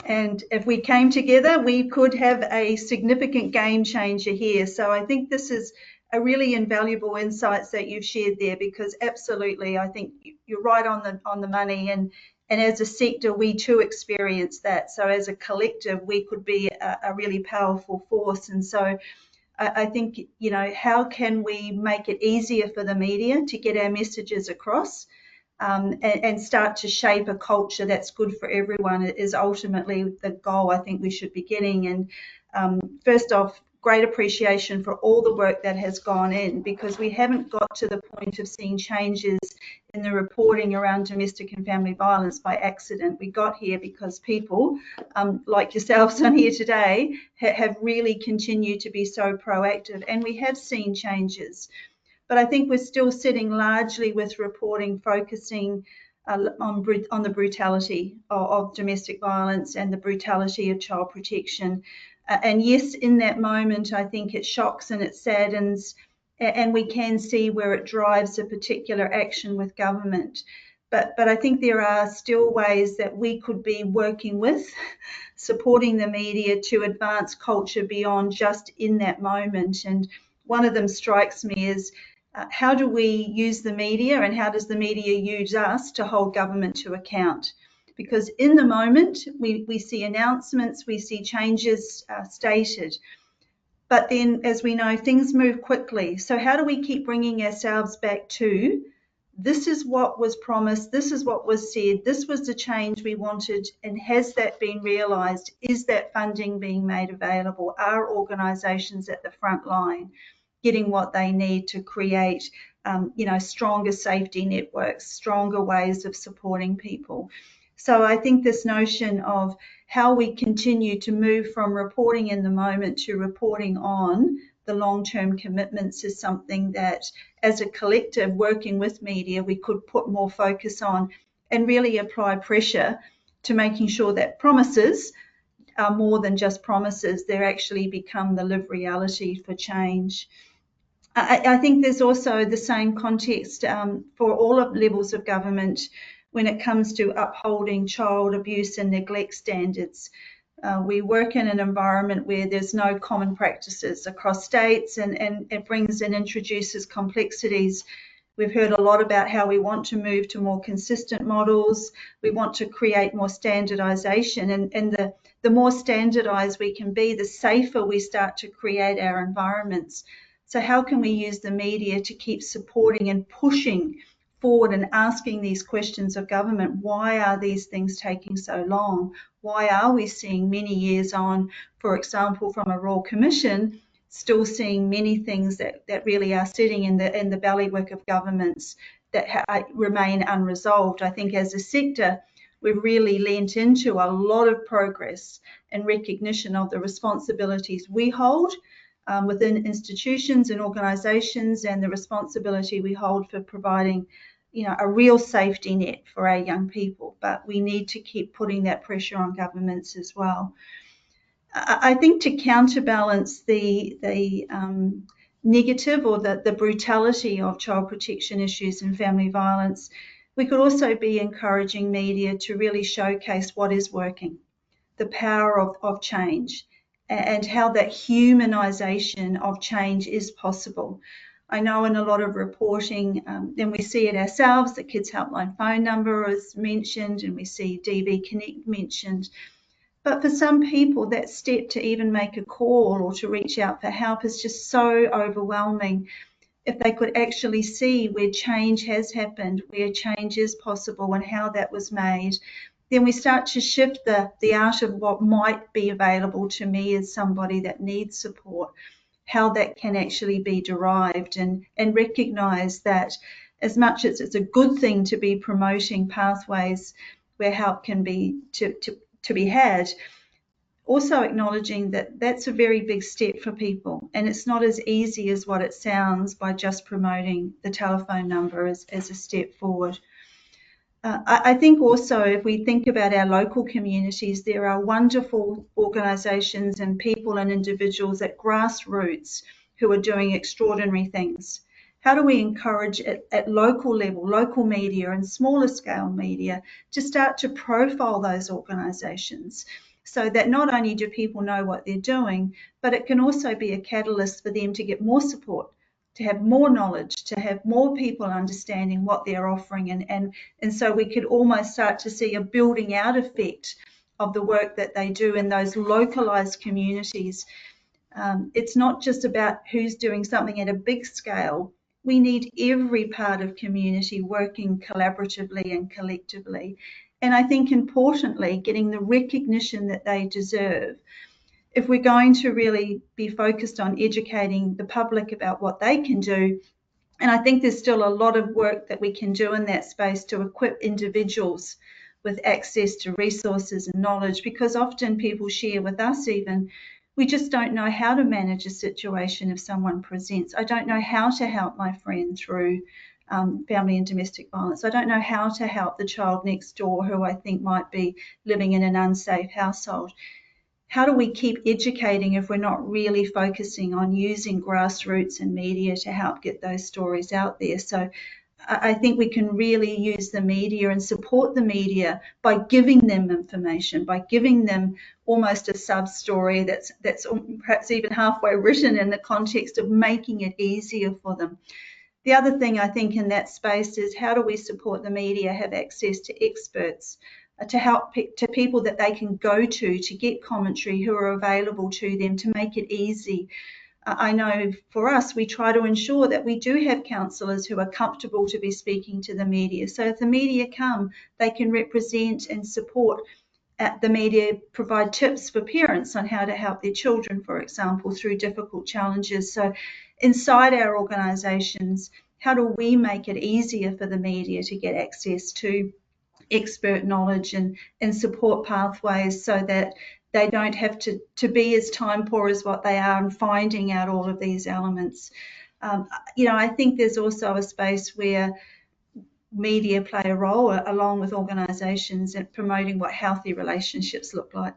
And if we came together, we could have a significant game changer here. So I think this is a really invaluable insights that you've shared there, because absolutely, I think you're right on the money. And as a sector, we too experience that. So as a collective, we could be a really powerful force. And so I think, how can we make it easier for the media to get our messages across, and start to shape a culture that's good for everyone is ultimately the goal I think we should be getting. And first off, great appreciation for all the work that has gone in, because we haven't got to the point of seeing changes in the reporting around domestic and family violence by accident. We got here because people like yourselves on here today have really continued to be so proactive, and we have seen changes. But I think we're still sitting largely with reporting focusing on the brutality of domestic violence and the brutality of child protection. And yes, in that moment, I think it shocks and it saddens, and we can see where it drives a particular action with government. But I think there are still ways that we could be working with, supporting the media to advance culture beyond just in that moment. And one of them strikes me as how do we use the media, and how does the media use us to hold government to account? Because in the moment, we see announcements, we see changes stated. But then, as we know, things move quickly. So how do we keep bringing ourselves back to, this is what was promised, this is what was said, this was the change we wanted, and has that been realised? Is that funding being made available? Are organisations at the front line getting what they need to create, stronger safety networks, stronger ways of supporting people? So I think this notion of how we continue to move from reporting in the moment to reporting on the long-term commitments is something that, as a collective working with media, we could put more focus on and really apply pressure to making sure that promises are more than just promises. They actually become the lived reality for change. I think there's also the same context for all of levels of government when it comes to upholding child abuse and neglect standards. We work in an environment where there's no common practices across states, and it brings and introduces complexities. We've heard a lot about how we want to move to more consistent models. We want to create more standardization, and the more standardized we can be, the safer we start to create our environments. So how can we use the media to keep supporting and pushing forward and asking these questions of government? Why are these things taking so long? Why are we seeing many years on, for example, from a Royal Commission, still seeing many things that really are sitting in the bellywork of governments that remain unresolved? I think as a sector, we've really lent into a lot of progress and recognition of the responsibilities we hold within institutions and organisations, and the responsibility we hold for providing, a real safety net for our young people. But we need to keep putting that pressure on governments as well. I think to counterbalance the negative or the brutality of child protection issues and family violence, we could also be encouraging media to really showcase what is working, the power of change, and how that humanisation of change is possible. I know in a lot of reporting, and we see it ourselves, the Kids Helpline phone number is mentioned, and we see DV Connect mentioned. But for some people, that step to even make a call or to reach out for help is just so overwhelming. If they could actually see where change has happened, where change is possible, and how that was made, then we start to shift the art of what might be available to me as somebody that needs support, how that can actually be derived, and recognise that as much as it's a good thing to be promoting pathways where help can be to be had, also acknowledging that that's a very big step for people, and it's not as easy as what it sounds by just promoting the telephone number as a step forward. I think also, if we think about our local communities, there are wonderful organisations and people and individuals at grassroots who are doing extraordinary things. How do we encourage at local level, local media and smaller scale media, to start to profile those organisations, so that not only do people know what they're doing, but it can also be a catalyst for them to get more support, to have more knowledge, to have more people understanding what they're offering. And so we could almost start to see a building out effect of the work that they do in those localised communities. It's not just about who's doing something at a big scale. We need every part of community working collaboratively and collectively. And I think importantly, getting the recognition that they deserve. If we're going to really be focused on educating the public about what they can do, and I think there's still a lot of work that we can do in that space to equip individuals with access to resources and knowledge, because often people share with us even, we just don't know how to manage a situation if someone presents. I don't know how to help my friend through family and domestic violence. I don't know how to help the child next door who I think might be living in an unsafe household. How do we keep educating if we're not really focusing on using grassroots and media to help get those stories out there? So I think we can really use the media and support the media by giving them information, by giving them almost a sub-story that's perhaps even halfway written in the context of making it easier for them. The other thing I think in that space is, how do we support the media have access to experts, to help to people that they can go to get commentary who are available to them, to make it easy. I know for us, we try to ensure that we do have counsellors who are comfortable to be speaking to the media. So if the media come, they can represent and support. The media provide tips for parents on how to help their children, for example, through difficult challenges. So inside our organisations, how do we make it easier for the media to get access to expert knowledge and support pathways so that they don't have to be as time poor as what they are and finding out all of these elements. I think there's also a space where media play a role along with organisations in promoting what healthy relationships look like.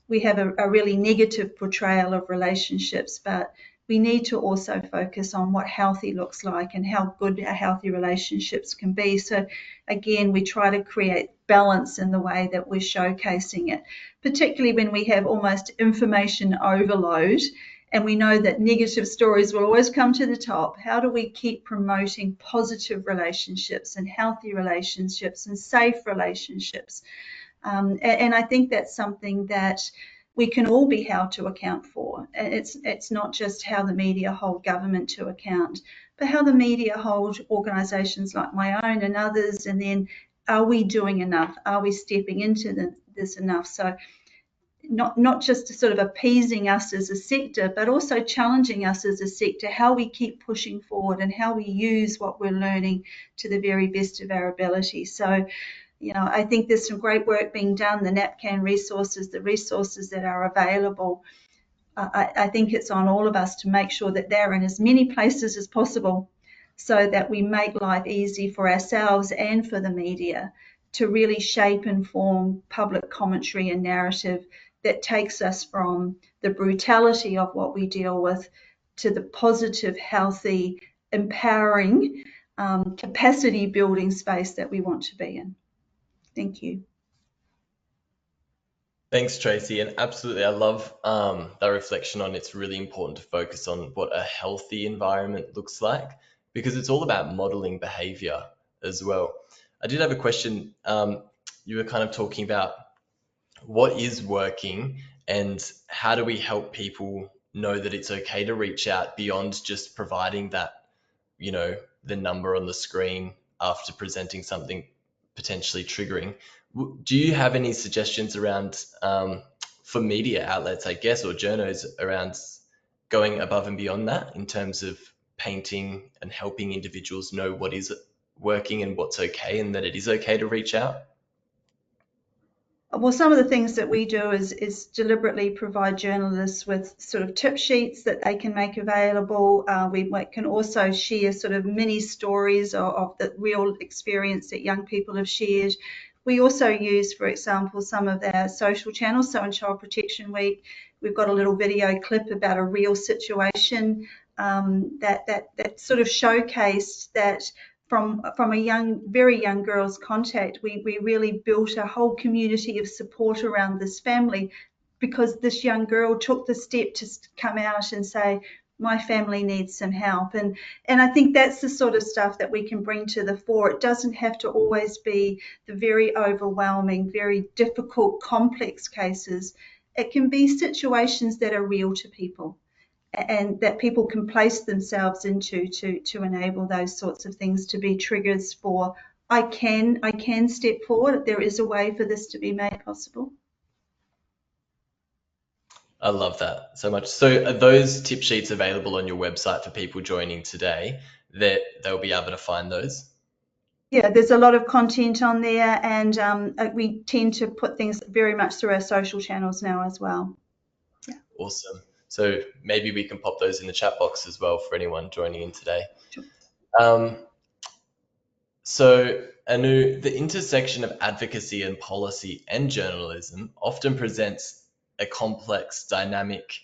We have a really negative portrayal of relationships, but we need to also focus on what healthy looks like and how good our healthy relationships can be. So again, we try to create balance in the way that we're showcasing it, particularly when we have almost information overload and we know that negative stories will always come to the top. How do we keep promoting positive relationships and healthy relationships and safe relationships? And I think that's something that we can all be held to account for. It's not just how the media hold government to account, but how the media hold organisations like my own and others. And then, are we doing enough? Are we stepping into this enough? So not just sort of appeasing us as a sector, but also challenging us as a sector, how we keep pushing forward and how we use what we're learning to the very best of our ability. So, I think there's some great work being done, the NAPCAN resources, the resources that are available. I think it's on all of us to make sure that they're in as many places as possible so that we make life easy for ourselves and for the media to really shape and form public commentary and narrative that takes us from the brutality of what we deal with to the positive, healthy, empowering, capacity building space that we want to be in. Thank you. Thanks, Tracy. And absolutely, I love that reflection on it's really important to focus on what a healthy environment looks like, because it's all about modeling behavior as well. I did have a question. You were kind of talking about what is working and how do we help people know that it's okay to reach out beyond just providing that, the number on the screen after presenting something potentially triggering. Do you have any suggestions around for media outlets, I guess, or journos around going above and beyond that in terms of painting and helping individuals know what is working and what's okay and that it is okay to reach out? Well, some of the things that we do is deliberately provide journalists with sort of tip sheets that they can make available. We can also share sort of mini stories of the real experience that young people have shared. We also use, for example, some of our social channels. So in Child Protection Week, we've got a little video clip about a real situation that sort of showcased that from a very young girl's contact, we really built a whole community of support around this family because this young girl took the step to come out and say, my family needs some help. And I think that's the sort of stuff that we can bring to the fore. It doesn't have to always be the very overwhelming, very difficult, complex cases. It can be situations that are real to people and that people can place themselves into to enable those sorts of things to be triggers for I can step forward. There is a way for this to be made possible. I love that so much. So are those tip sheets available on your website for people joining today that they'll be able to find those? Yeah, there's a lot of content on there, and we tend to put things very much through our social channels now as well. Yeah. Awesome. So maybe we can pop those in the chat box as well for anyone joining in today. Sure. So Anu, the intersection of advocacy and policy and journalism often presents a complex, dynamic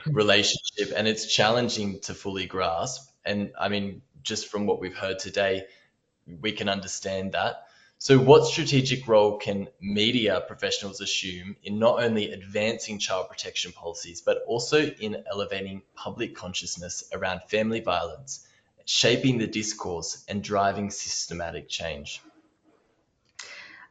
relationship, and it's challenging to fully grasp. And I mean, just from what we've heard today, we can understand that. So what strategic role can media professionals assume in not only advancing child protection policies, but also in elevating public consciousness around family violence, shaping the discourse and driving systematic change?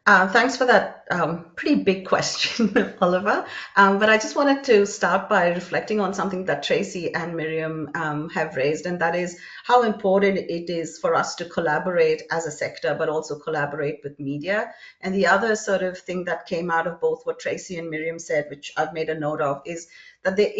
Thanks for that pretty big question, Oliver. But I just wanted to start by reflecting on something that Tracy and Miriam have raised, and that is how important it is for us to collaborate as a sector, but also collaborate with media. And the other sort of thing that came out of both what Tracy and Miriam said, which I've made a note of, is that there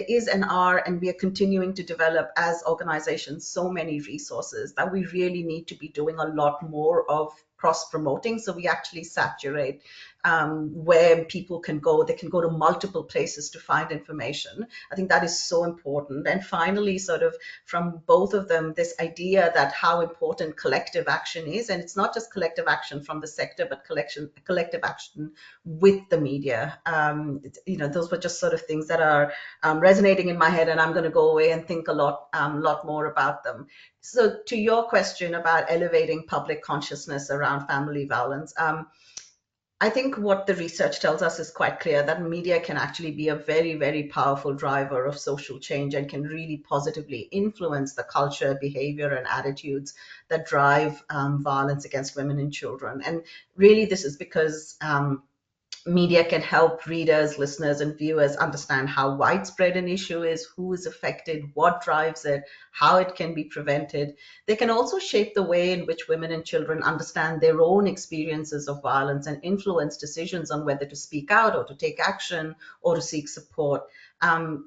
is and are, and we are continuing to develop as organizations so many resources that we really need to be doing a lot more of cross promoting, so we actually saturate where people can go. They can go to multiple places to find information. I think that is so important. And finally, sort of from both of them, this idea that how important collective action is, and it's not just collective action from the sector, but collective action with the media. Those were just sort of things that are resonating in my head, and I'm going to go away and think a lot more about them. So to your question about elevating public consciousness around family violence, I think what the research tells us is quite clear, that media can actually be a very, very powerful driver of social change and can really positively influence the culture, behavior, and attitudes that drive violence against women and children. And really, this is because media can help readers, listeners, and viewers understand how widespread an issue is, who is affected, what drives it, how it can be prevented. They can also shape the way in which women and children understand their own experiences of violence and influence decisions on whether to speak out or to take action or to seek support.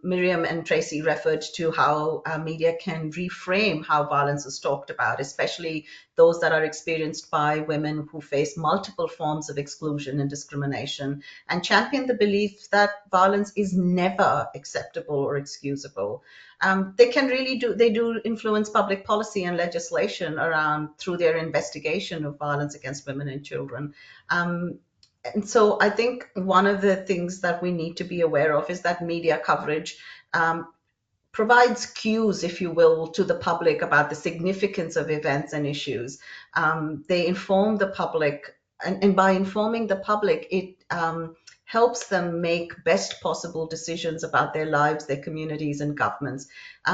Miriam and Tracy referred to how media can reframe how violence is talked about, especially those that are experienced by women who face multiple forms of exclusion and discrimination, and champion the belief that violence is never acceptable or excusable. They do influence public policy and legislation around through their investigation of violence against women and children. And so I think one of the things that we need to be aware of is that media coverage provides cues, if you will, to the public about the significance of events and issues. They inform the public, and by informing the public, it helps them make best possible decisions about their lives, their communities, and governments.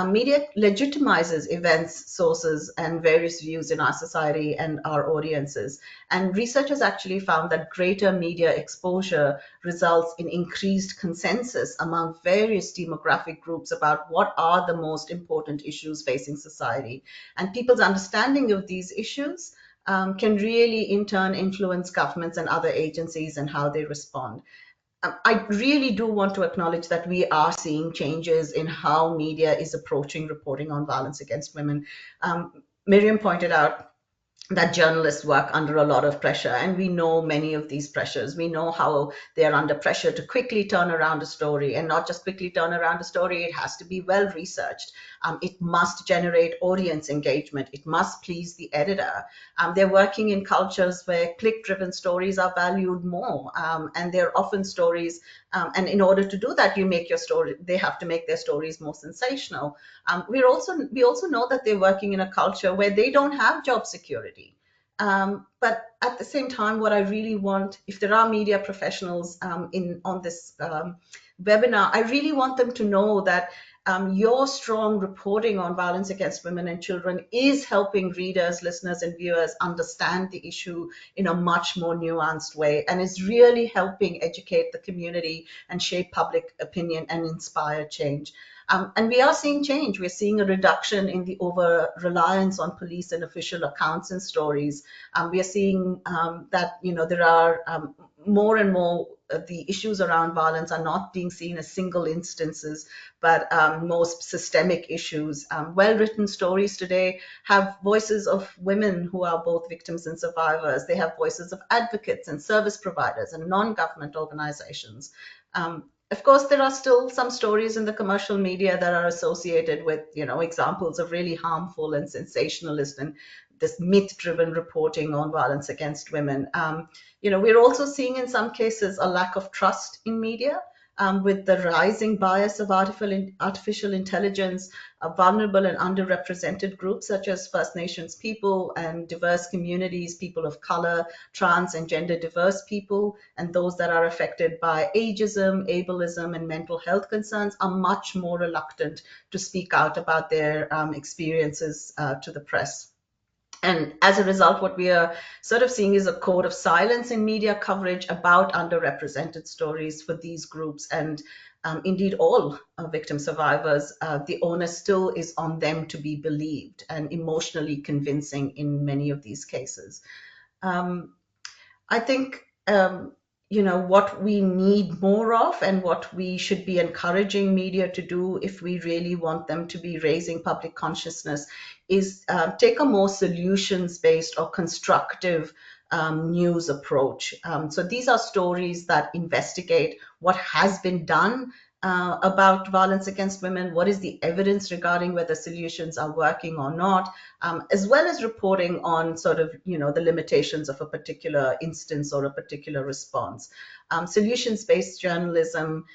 Media legitimizes events, sources, and various views in our society and our audiences. And researchers actually found that greater media exposure results in increased consensus among various demographic groups about what are the most important issues facing society. And people's understanding of these issues can really in turn influence governments and other agencies and how they respond. I really do want to acknowledge that we are seeing changes in how media is approaching reporting on violence against women. Miriam pointed out that journalists work under a lot of pressure, and we know many of these pressures. We know how they are under pressure to quickly turn around a story, and not just quickly turn around a story, it has to be well researched. It must generate audience engagement. It must please the editor. They're working in cultures where click-driven stories are valued more, and they're often stories, and in order to do that, they have to make their stories more sensational. We also know that they're working in a culture where they don't have job security. But at the same time, what I really want, if there are media professionals on this webinar, I really want them to know that your strong reporting on violence against women and children is helping readers, listeners, and viewers understand the issue in a much more nuanced way, and is really helping educate the community and shape public opinion and inspire change. And we are seeing change. We're seeing a reduction in the over-reliance on police and official accounts and stories. We are seeing that there are more and more the issues around violence are not being seen as single instances, but most systemic issues. Well-written stories today have voices of women who are both victims and survivors. They have voices of advocates and service providers and non-government organizations. Of course, there are still some stories in the commercial media that are associated with, examples of really harmful and sensationalist and this myth-driven reporting on violence against women. We're also seeing in some cases a lack of trust in media. With the rising bias of artificial intelligence, vulnerable and underrepresented groups such as First Nations people and diverse communities, people of color, trans and gender diverse people, and those that are affected by ageism, ableism, and mental health concerns are much more reluctant to speak out about their experiences to the press. And as a result, what we are sort of seeing is a code of silence in media coverage about underrepresented stories for these groups. And indeed, all victim survivors, the onus still is on them to be believed and emotionally convincing in many of these cases. I think, what we need more of and what we should be encouraging media to do if we really want them to be raising public consciousness is take a more solutions-based or constructive news approach. So these are stories that investigate what has been done about violence against women, what is the evidence regarding whether solutions are working or not, as well as reporting on sort of, the limitations of a particular instance or a particular response. Solutions-based journalism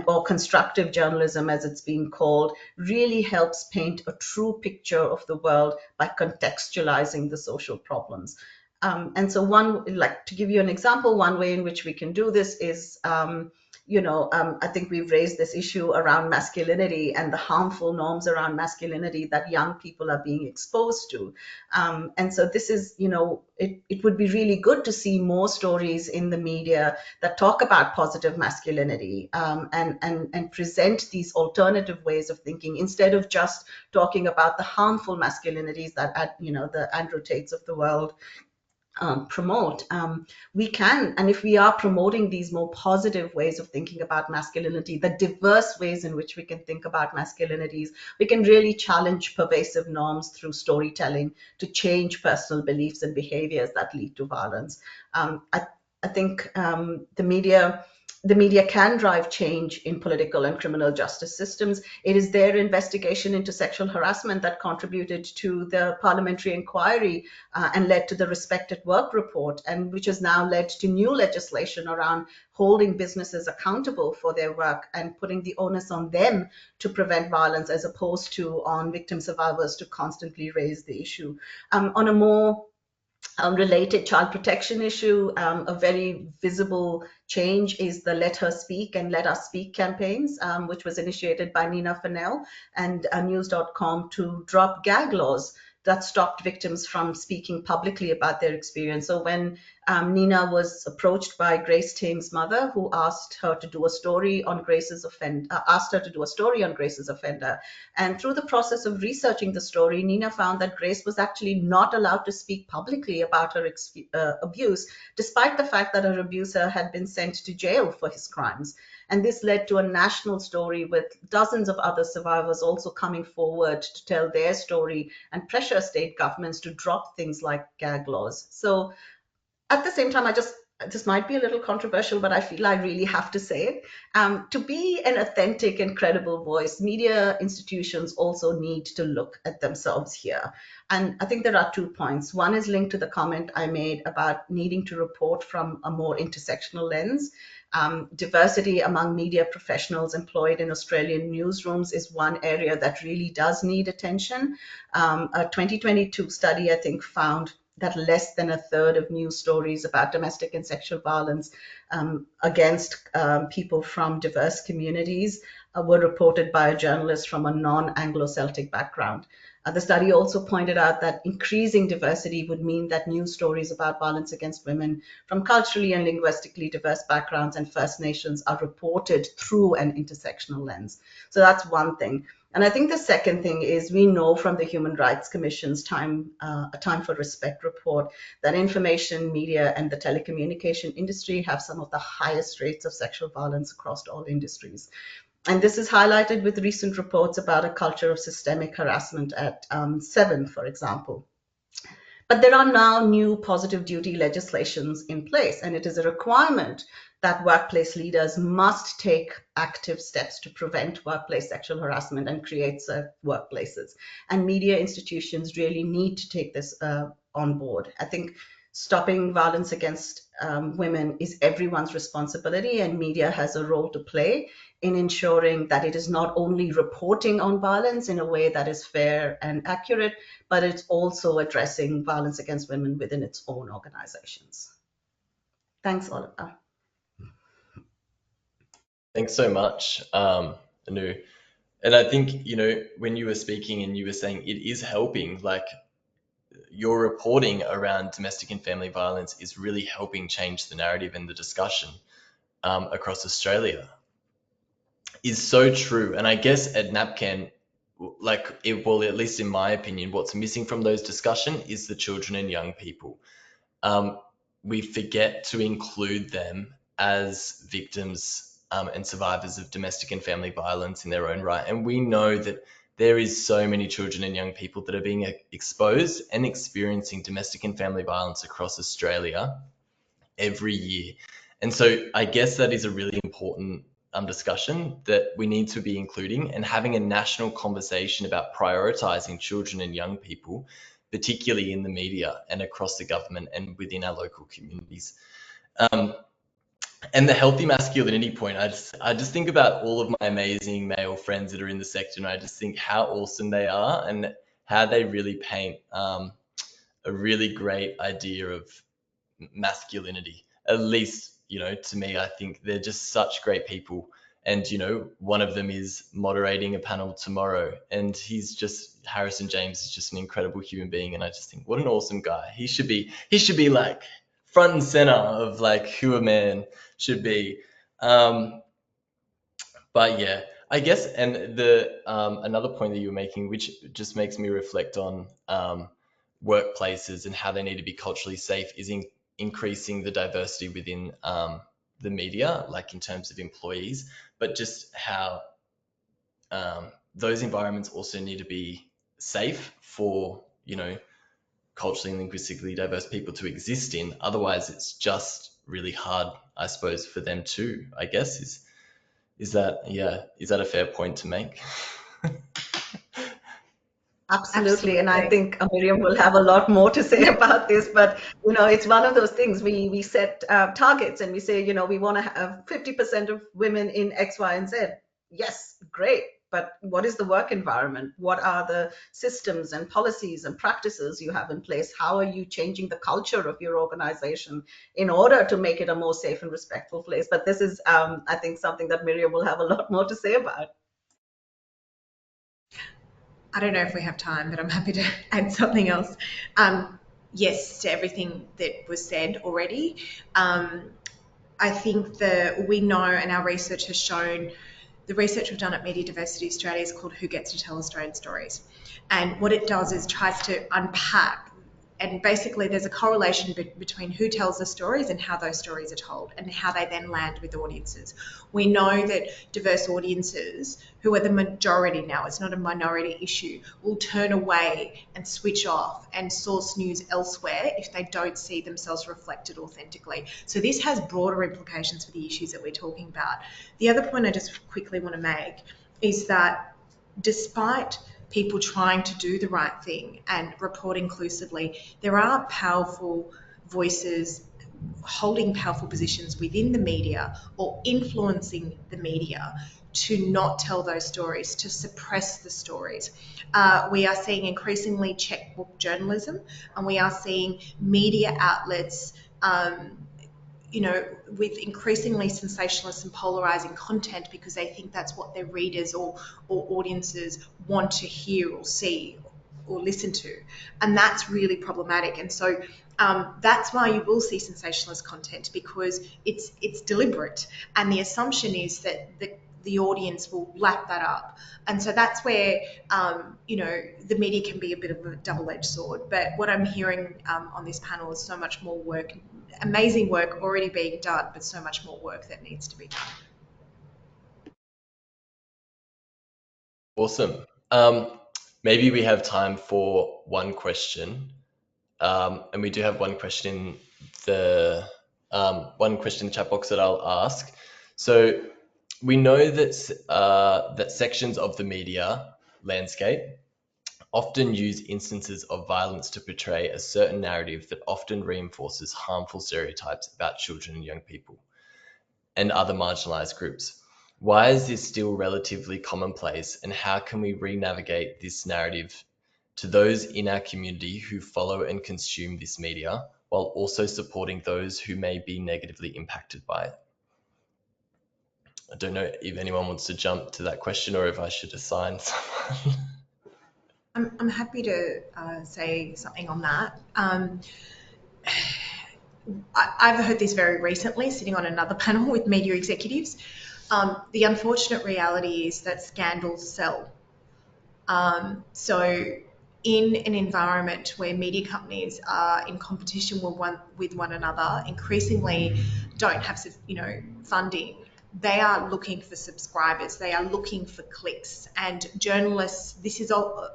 or constructive journalism, as it's being called, really helps paint a true picture of the world by contextualizing the social problems. And so to give you an example, one way in which we can do this is, I think we've raised this issue around masculinity and the harmful norms around masculinity that young people are being exposed to. And so this is, it would be really good to see more stories in the media that talk about positive masculinity and present these alternative ways of thinking instead of just talking about the harmful masculinities that, the Andrew Tates of the world promote. We can, and if we are promoting these more positive ways of thinking about masculinity, the diverse ways in which we can think about masculinities, we can really challenge pervasive norms through storytelling to change personal beliefs and behaviors that lead to violence. I think the media can drive change in political and criminal justice systems. It is their investigation into sexual harassment that contributed to the parliamentary inquiry and led to the Respect at Work report, and which has now led to new legislation around holding businesses accountable for their work and putting the onus on them to prevent violence as opposed to on victim survivors to constantly raise the issue. On a more related child protection issue, a very visible change is the Let Her Speak and Let Us Speak campaigns, which was initiated by Nina Fennell and news.com to drop gag laws that stopped victims from speaking publicly about their experience. So when Nina was approached by Grace Tame's mother, who asked her to do a story on Grace's offender, and through the process of researching the story, Nina found that Grace was actually not allowed to speak publicly about her abuse, despite the fact that her abuser had been sent to jail for his crimes. And this led to a national story with dozens of other survivors also coming forward to tell their story and pressure state governments to drop things like gag laws. So at the same time, this might be a little controversial, but I feel I really have to say it. To be an authentic and credible voice, media institutions also need to look at themselves here. And I think there are 2 points. One is linked to the comment I made about needing to report from a more intersectional lens. Diversity among media professionals employed in Australian newsrooms is one area that really does need attention. A 2022 study, I think, found that less than a third of news stories about domestic and sexual violence against people from diverse communities were reported by a journalist from a non-Anglo-Celtic background. The study also pointed out that increasing diversity would mean that news stories about violence against women from culturally and linguistically diverse backgrounds and First Nations are reported through an intersectional lens. So that's one thing. And I think the second thing is we know from the Human Rights Commission's A Time for Respect report that information, media, and the telecommunication industry have some of the highest rates of sexual violence across all industries. And this is highlighted with recent reports about a culture of systemic harassment at Seven, for example. But there are now new positive duty legislations in place, and it is a requirement that workplace leaders must take active steps to prevent workplace sexual harassment and create safe workplaces. And media institutions really need to take this on board. I think stopping violence against women is everyone's responsibility, and media has a role to play in ensuring that it is not only reporting on violence in a way that is fair and accurate, but it's also addressing violence against women within its own organizations. Thanks, Oliver. Thanks so much, Anu. And I think, when you were speaking and you were saying it is helping, like your reporting around domestic and family violence is really helping change the narrative and the discussion across Australia is so true. And I guess at NAPCAN, at least in my opinion, what's missing from those discussions is the children and young people. We forget to include them as victims and survivors of domestic and family violence in their own right. And we know that there is so many children and young people that are being exposed and experiencing domestic and family violence across Australia every year. And so I guess that is a really important discussion that we need to be including, and having a national conversation about prioritising children and young people, particularly in the media and across the government and within our local communities. And the healthy masculinity point, I just think about all of my amazing male friends that are in the sector, and I just think how awesome they are and how they really paint a really great idea of masculinity. At least, to me, I think they're just such great people. And, one of them is moderating a panel tomorrow, and Harrison James is just an incredible human being. And I just think, what an awesome guy. He should be like front and center of like who a man should be. But yeah, I guess, and the another point that you were making, which just makes me reflect on workplaces and how they need to be culturally safe, is increasing the diversity within the media, like in terms of employees, but just how those environments also need to be safe for, culturally and linguistically diverse people to exist in. Otherwise, it's just really hard, I suppose, for them too, I guess. Is that a fair point to make? Absolutely. And I think Miriam will have a lot more to say about this, but it's one of those things. We set targets and we say, we want to have 50% of women in X, Y, and Z. Yes, great. But what is the work environment? What are the systems and policies and practices you have in place? How are you changing the culture of your organization in order to make it a more safe and respectful place? But this is, I think, something that Miriam will have a lot more to say about. I don't know if we have time, but I'm happy to add something else. Yes, to everything that was said already. I think that we know, and our research has shown, the research we've done at Media Diversity Australia is called Who Gets to Tell Australian Stories? And what it does is tries to unpack, and basically there's a correlation between who tells the stories and how those stories are told and how they then land with audiences. We know that diverse audiences, who are the majority now, it's not a minority issue, will turn away and switch off and source news elsewhere if they don't see themselves reflected authentically. So this has broader implications for the issues that we're talking about. The other point I just quickly want to make is that despite people trying to do the right thing and report inclusively, there are powerful voices holding powerful positions within the media or influencing the media to not tell those stories, to suppress the stories. We are seeing increasingly checkbook journalism, and we are seeing media outlets with increasingly sensationalist and polarizing content because they think that's what their readers or audiences want to hear or see or listen to. And that's really problematic. And so that's why you will see sensationalist content, because it's deliberate. And the assumption is that the audience will lap that up. And so that's where, the media can be a bit of a double-edged sword. But what I'm hearing on this panel is so much more work, amazing work already being done, but so much more work that needs to be done. Awesome. Maybe we have time for one question. And we do have one question in the chat box that I'll ask. So we know that sections of the media landscape often use instances of violence to portray a certain narrative that often reinforces harmful stereotypes about children and young people and other marginalized groups. Why is this still relatively commonplace, and how can we re-navigate this narrative to those in our community who follow and consume this media, while also supporting those who may be negatively impacted by it? I don't know if anyone wants to jump to that question or if I should assign someone. I'm happy to say something on that. I've heard this very recently, sitting on another panel with media executives. The unfortunate reality is that scandals sell. So in an environment where media companies are in competition with one another, increasingly don't have, funding. They are looking for subscribers. They are looking for clicks, and journalists. This is all,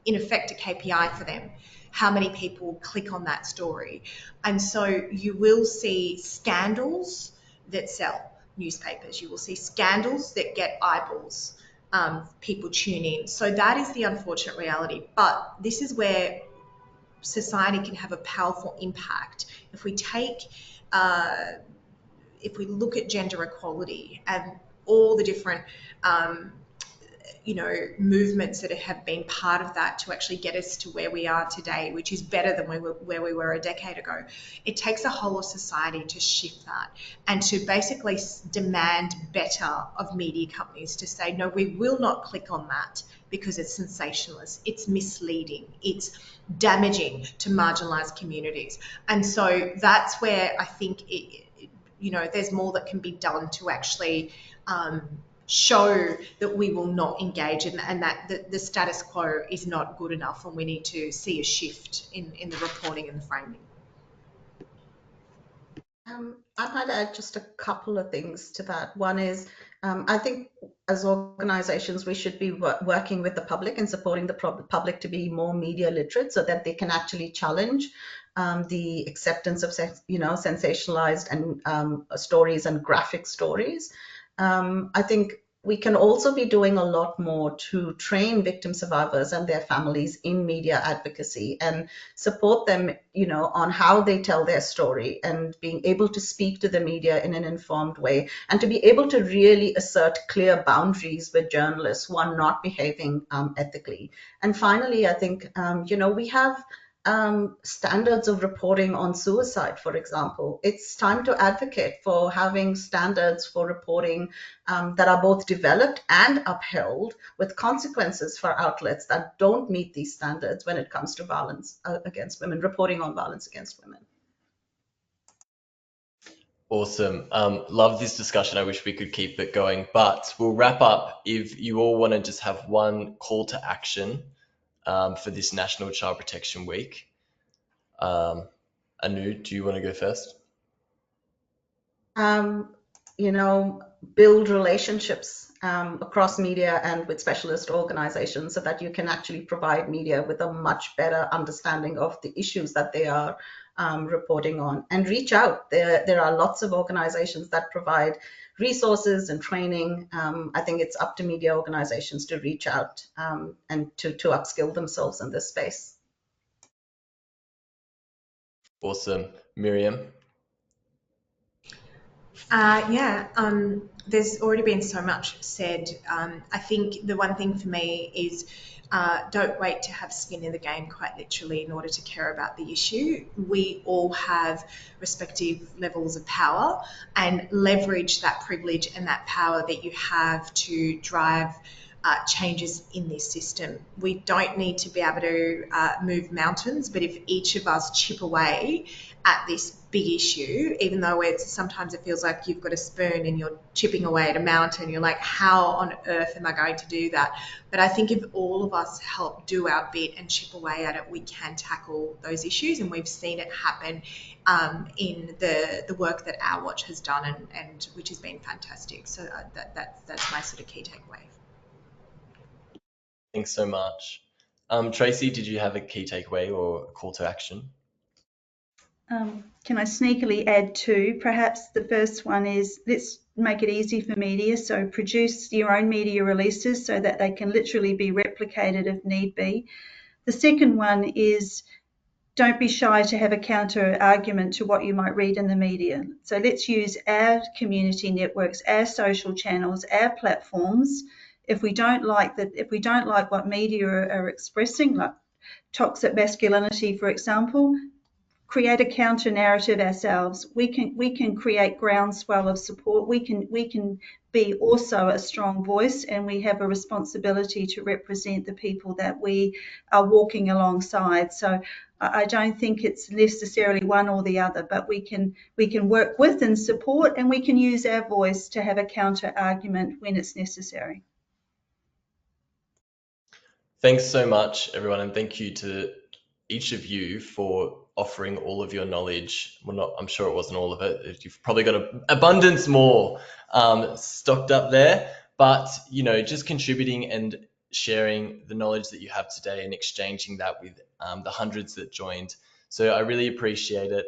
in effect, a KPI for them. How many people click on that story? And so you will see scandals that sell newspapers. You will see scandals that get eyeballs. People tune in. So that is the unfortunate reality. But this is where society can have a powerful impact. If we look at gender equality and all the different movements that have been part of that to actually get us to where we are today, which is better than where we were a decade ago. It takes a whole of society to shift that and to basically demand better of media companies to say, no, we will not click on that because it's sensationalist, it's misleading, it's damaging to marginalised communities. And so that's where I think there's more that can be done to actually show that we will not engage and that the status quo is not good enough, and we need to see a shift in the reporting and the framing. I might add just a couple of things to that. One is, I think as organizations, we should be working with the public and supporting the public to be more media literate so that they can actually challenge the acceptance of sensationalized and stories and graphic stories. I think we can also be doing a lot more to train victim survivors and their families in media advocacy and support them, on how they tell their story and being able to speak to the media in an informed way and to be able to really assert clear boundaries with journalists who are not behaving ethically. And finally, I think, we have standards of reporting on suicide, for example. It's time to advocate for having standards for reporting that are both developed and upheld with consequences for outlets that don't meet these standards when it comes to violence against women, reporting on violence against women. Awesome. Love this discussion. I wish we could keep it going, but we'll wrap up if you all want to just have one call to action for this National Child Protection Week. Anu, do you want to go first? Build relationships across media and with specialist organizations so that you can actually provide media with a much better understanding of the issues that they are reporting on, and reach out. There are lots of organizations that provide resources and training. I think it's up to media organizations to reach out and to upskill themselves in this space. Awesome. Miriam? There's already been so much said. I think the one thing for me is don't wait to have skin in the game, quite literally, in order to care about the issue. We all have respective levels of power, and leverage that privilege and that power that you have to drive changes in this system. We don't need to be able to move mountains, but if each of us chip away at this big issue, even though sometimes it feels like you've got a spoon and you're chipping away at a mountain, you're like, how on earth am I going to do that? But I think if all of us help do our bit and chip away at it, we can tackle those issues, and we've seen it happen in the work that Our Watch has done, and which has been fantastic. So that's my sort of key takeaway. Thanks so much. Tracy, did you have a key takeaway or a call to action? Can I sneakily add two? Perhaps the first one is, let's make it easy for media. So produce your own media releases so that they can literally be replicated if need be. The second one is, don't be shy to have a counter argument to what you might read in the media. So let's use our community networks, our social channels, our platforms. If we don't like what media are expressing, like toxic masculinity, for example, create a counter narrative ourselves. We can create groundswell of support. We can be also a strong voice, and we have a responsibility to represent the people that we are walking alongside. So I don't think it's necessarily one or the other, but we can work with and support, and we can use our voice to have a counter argument when it's necessary. Thanks so much, everyone, and thank you to each of you for offering all of your knowledge. Well, not, I'm sure it wasn't all of it. You've probably got an abundance more stocked up there, but just contributing and sharing the knowledge that you have today and exchanging that with the hundreds that joined. So I really appreciate it.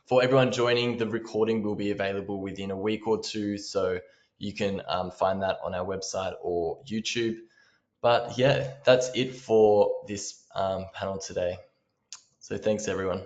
For everyone joining, the recording will be available within a week or two, so you can find that on our website or YouTube. But yeah, that's it for this panel today. So thanks, everyone.